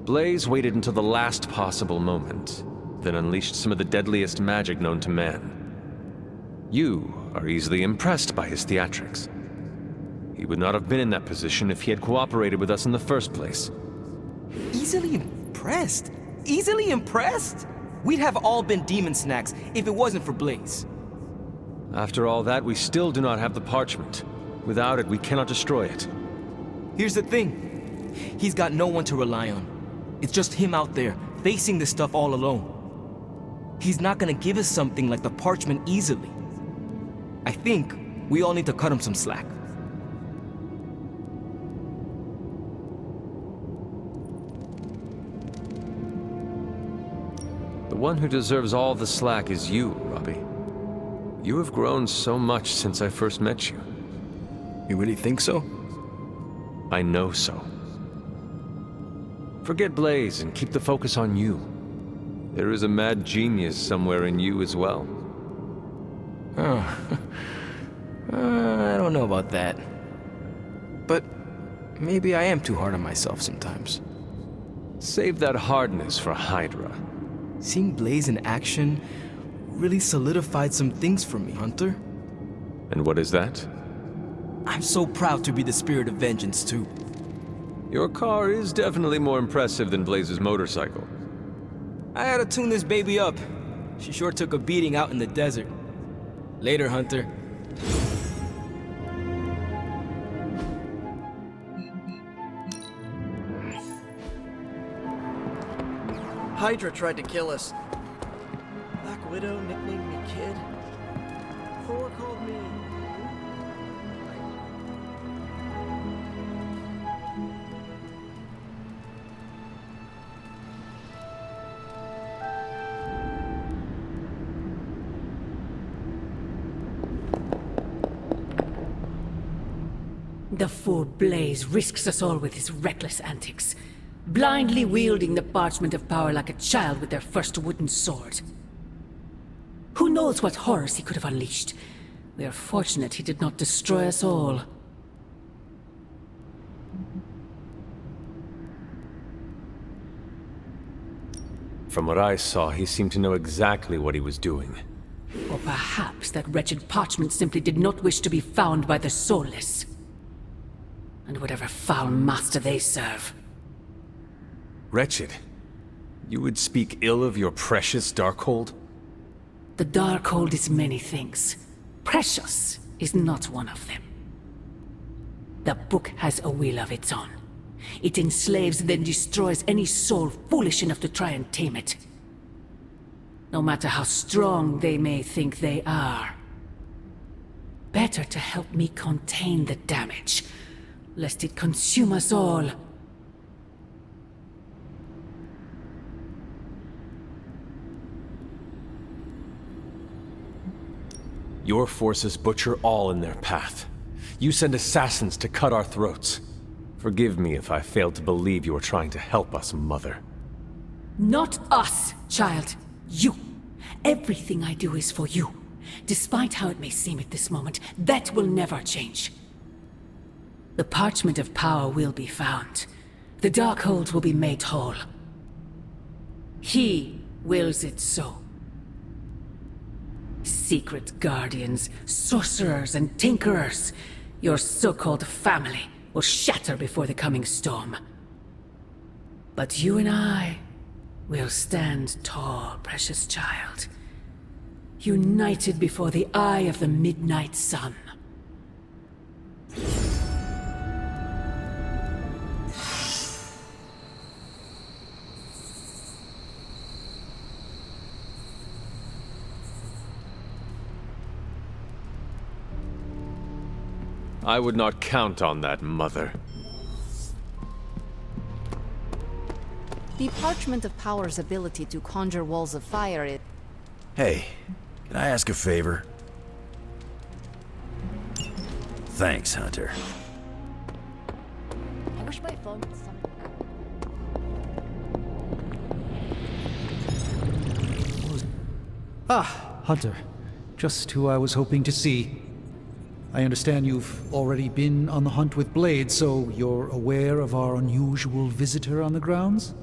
Blaze waited until the last possible moment, then unleashed some of the deadliest magic known to man. You are easily impressed by his theatrics. He would not have been in that position if he had cooperated with us in the first place. Easily impressed? Easily impressed? We'd have all been demon snacks if it wasn't for Blaze. After all that, we still do not have the parchment. Without it, we cannot destroy it. Here's the thing. He's got no one to rely on. It's just him out there, facing this stuff all alone. He's not gonna give us something like the parchment easily. I think we all need to cut him some slack. The one who deserves all the slack is you, Robbie. You have grown so much since I first met you. You really think so? I know so. Forget Blaze and keep the focus on you. There is a mad genius somewhere in you as well. Oh. I don't know about that. But maybe I am too hard on myself sometimes. Save that hardness for Hydra. Seeing Blaze in action really solidified some things for me, Hunter. And what is that? I'm so proud to be the spirit of vengeance, too. Your car is definitely more impressive than Blaze's motorcycle. I had to tune this baby up. She sure took a beating out in the desert. Later, Hunter. Hydra tried to kill us. Black Widow nicknamed me Kid. Thor called me... The fool Blaze risks us all with his reckless antics, blindly wielding the parchment of power like a child with their first wooden sword. Who knows what horrors he could have unleashed? We are fortunate he did not destroy us all. From what I saw, he seemed to know exactly what he was doing. Or perhaps that wretched parchment simply did not wish to be found by the soulless. And whatever foul master they serve. Wretched? You would speak ill of your precious Darkhold? The Darkhold is many things. Precious is not one of them. The book has a will of its own. It enslaves and then destroys any soul foolish enough to try and tame it. No matter how strong they may think they are. Better to help me contain the damage, lest it consume us all. Your forces butcher all in their path. You send assassins to cut our throats. Forgive me if I failed to believe you were trying to help us, Mother. Not us, child. You. Everything I do is for you. Despite how it may seem at this moment, that will never change. The parchment of power will be found. The Darkhold will be made whole. He wills it so. Secret guardians, sorcerers, and tinkerers, your so-called family will shatter before the coming storm. But you and I will stand tall, precious child. United before the eye of the midnight sun. I would not count on that, Mother. The Parchment of Power's ability to conjure walls of fire is... Hey, can I ask a favor? Thanks, Hunter. I wish my phone could summon. Ah, Hunter. Just who I was hoping to see. I understand you've already been on the hunt with Blade, so you're aware of our unusual visitor on the grounds?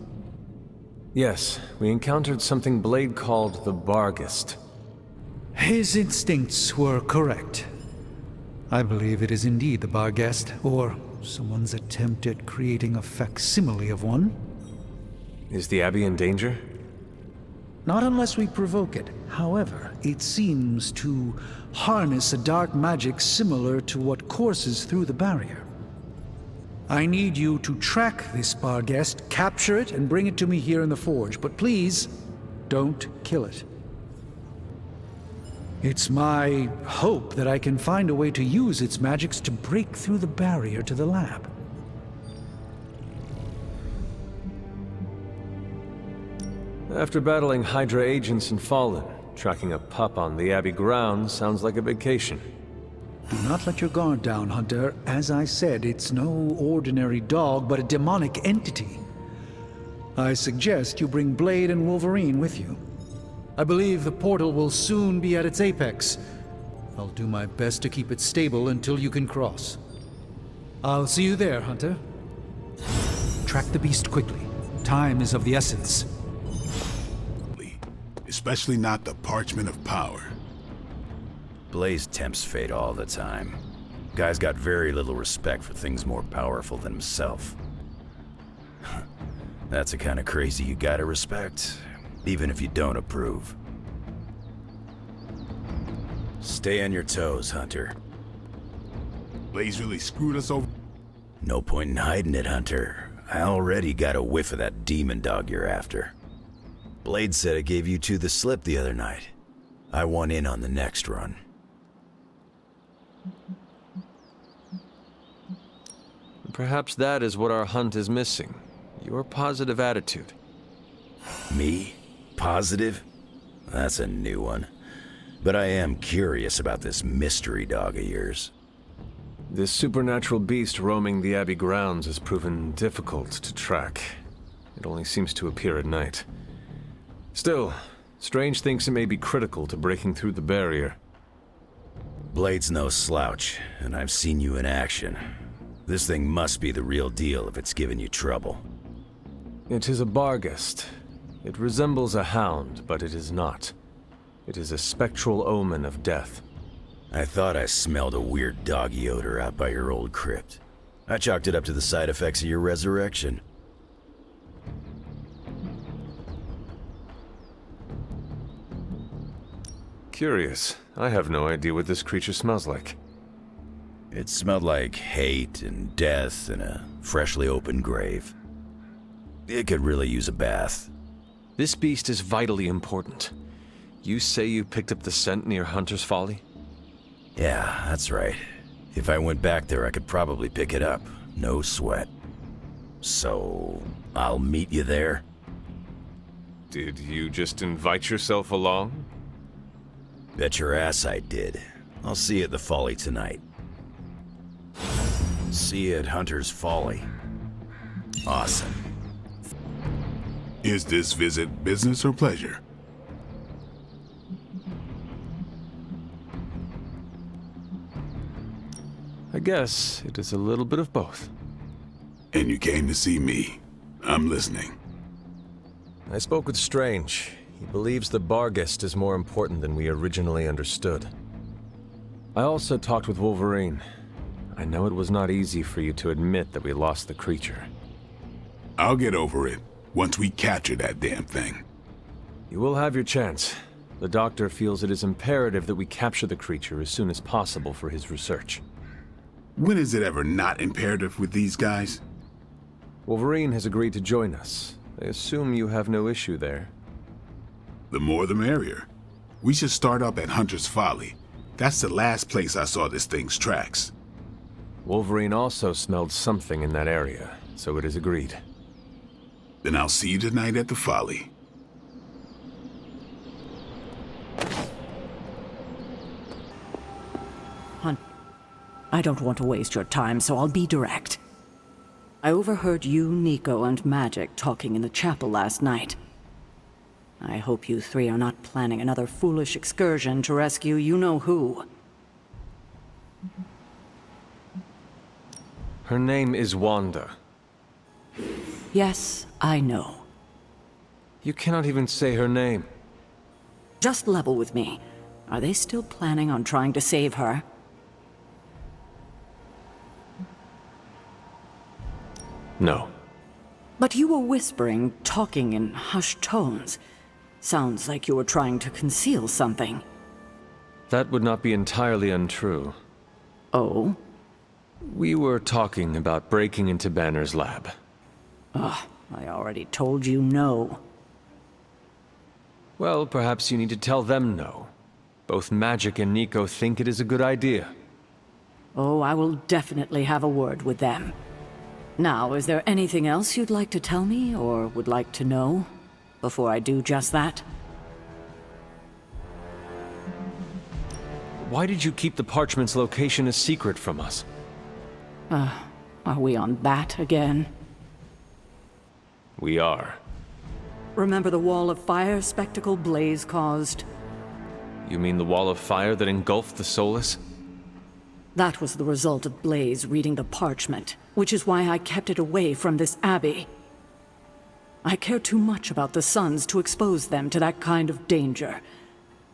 Yes, we encountered something Blade called the Barghest. His instincts were correct. I believe it is indeed the Barghest, or someone's attempt at creating a facsimile of one. Is the Abbey in danger? Not unless we provoke it. However, it seems to harness a dark magic similar to what courses through the barrier. I need you to track this Barghest, capture it, and bring it to me here in the forge. But please, don't kill it. It's my hope that I can find a way to use its magics to break through the barrier to the lab. After battling Hydra agents and Fallen, tracking a pup on the Abbey grounds sounds like a vacation. Do not let your guard down, Hunter. As I said, it's no ordinary dog, but a demonic entity. I suggest you bring Blade and Wolverine with you. I believe the portal will soon be at its apex. I'll do my best to keep it stable until you can cross. I'll see you there, Hunter. Track the beast quickly. Time is of the essence. Especially not the Parchment of Power. Blaze tempts fate all the time. Guy's got very little respect for things more powerful than himself. That's the kind of crazy you gotta respect, even if you don't approve. Stay on your toes, Hunter. Blaze really screwed us over. No point in hiding it, Hunter. I already got a whiff of that demon dog you're after. Blade said it gave you two the slip the other night. I want in on the next run. Perhaps that is what our hunt is missing. Your positive attitude. Me? Positive? That's a new one. But I am curious about this mystery dog of yours. This supernatural beast roaming the Abbey grounds has proven difficult to track. It only seems to appear at night. Still, Strange thinks it may be critical to breaking through the barrier. Blade's no slouch, and I've seen you in action. This thing must be the real deal if it's giving you trouble. It is a Barghest. It resembles a hound, but it is not. It is a spectral omen of death. I thought I smelled a weird doggy odor out by your old crypt. I chalked it up to the side effects of your resurrection. Curious. I have no idea what this creature smells like. It smelled like hate and death and a freshly opened grave. It could really use a bath. This beast is vitally important. You say you picked up the scent near Hunter's Folly? Yeah, that's right. If I went back there, I could probably pick it up. No sweat. So, I'll meet you there? Did you just invite yourself along? Bet your ass I did. I'll see you at the Folly tonight. See you at Hunter's Folly. Awesome. Is this visit business or pleasure? I guess it is a little bit of both. And you came to see me. I'm listening. I spoke with Strange. He believes the Barghest is more important than we originally understood. I also talked with Wolverine. I know it was not easy for you to admit that we lost the creature. I'll get over it once we capture that damn thing. You will have your chance. The doctor feels it is imperative that we capture the creature as soon as possible for his research. When is it ever not imperative with these guys? Wolverine has agreed to join us. I assume you have no issue there. The more the merrier. We should start up at Hunter's Folly. That's the last place I saw this thing's tracks. Wolverine also smelled something in that area, so it is agreed. Then I'll see you tonight at the Folly. Hunt, I don't want to waste your time, so I'll be direct. I overheard you, Nico, and Magic talking in the chapel last night. I hope you three are not planning another foolish excursion to rescue you-know-who. Her name is Wanda. Yes, I know. You cannot even say her name. Just level with me. Are they still planning on trying to save her? No. But you were whispering, talking in hushed tones. Sounds like you were trying to conceal something. That would not be entirely untrue. Oh? We were talking about breaking into Banner's lab. Ugh, I already told you no. Well, perhaps you need to tell them no. Both Magic and Nico think it is a good idea. Oh, I will definitely have a word with them. Now, is there anything else you'd like to tell me, or would like to know, before I do just that? Why did you keep the parchment's location a secret from us? Are we on that again? We are. Remember the wall of fire spectacle Blaze caused? You mean the wall of fire that engulfed the Solus? That was the result of Blaze reading the parchment, which is why I kept it away from this abbey. I care too much about the Sons to expose them to that kind of danger,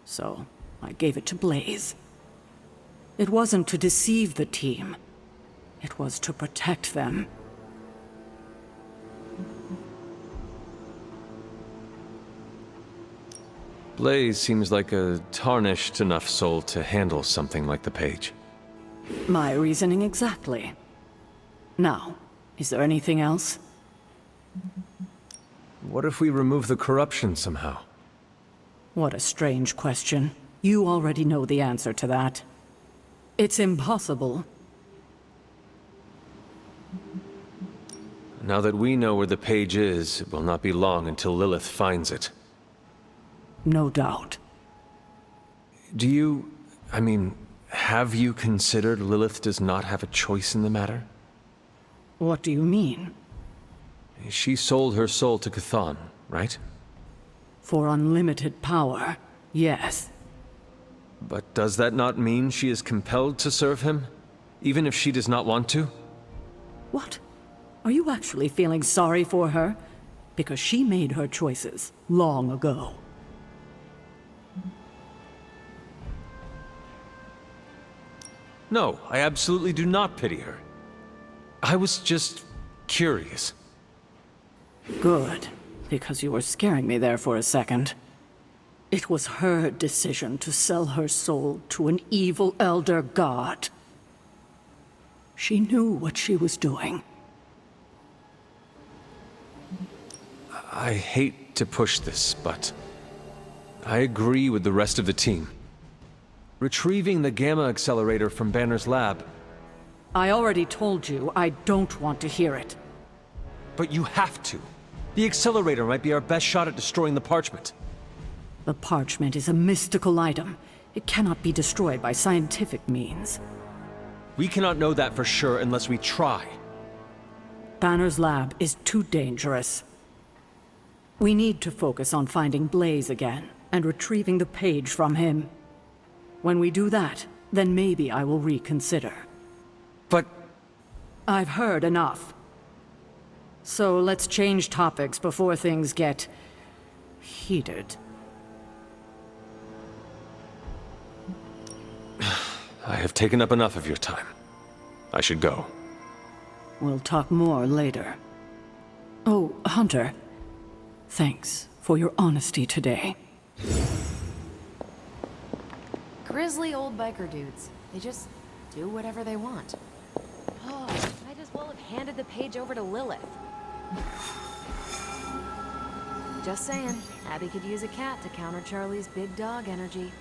so I gave it to Blaze. It wasn't to deceive the team. It was to protect them. Blaze seems like a tarnished enough soul to handle something like the page. My reasoning exactly. Now, is there anything else? What if we remove the corruption somehow? What a strange question. You already know the answer to that. It's impossible. Now that we know where the page is, it will not be long until Lilith finds it. No doubt. Have you considered Lilith does not have a choice in the matter? What do you mean? She sold her soul to Chthon, right? For unlimited power, yes. But does that not mean she is compelled to serve him, even if she does not want to? What? Are you actually feeling sorry for her? Because she made her choices long ago. No, I absolutely do not pity her. I was just curious. Good, because you were scaring me there for a second. It was her decision to sell her soul to an evil elder god. She knew what she was doing. I hate to push this, but I agree with the rest of the team. Retrieving the Gamma Accelerator from Banner's lab. I already told you I don't want to hear it. But you have to. The accelerator might be our best shot at destroying the parchment. The parchment is a mystical item. It cannot be destroyed by scientific means. We cannot know that for sure unless we try. Banner's lab is too dangerous. We need to focus on finding Blaze again and retrieving the page from him. When we do that, then maybe I will reconsider. But I've heard enough. So let's change topics before things get heated. I have taken up enough of your time. I should go. We'll talk more later. Oh, Hunter. Thanks for your honesty today. Grizzly old biker dudes. They just do whatever they want. Oh, might as well have handed the page over to Lilith. Just saying, Abby could use a cat to counter Charlie's big dog energy.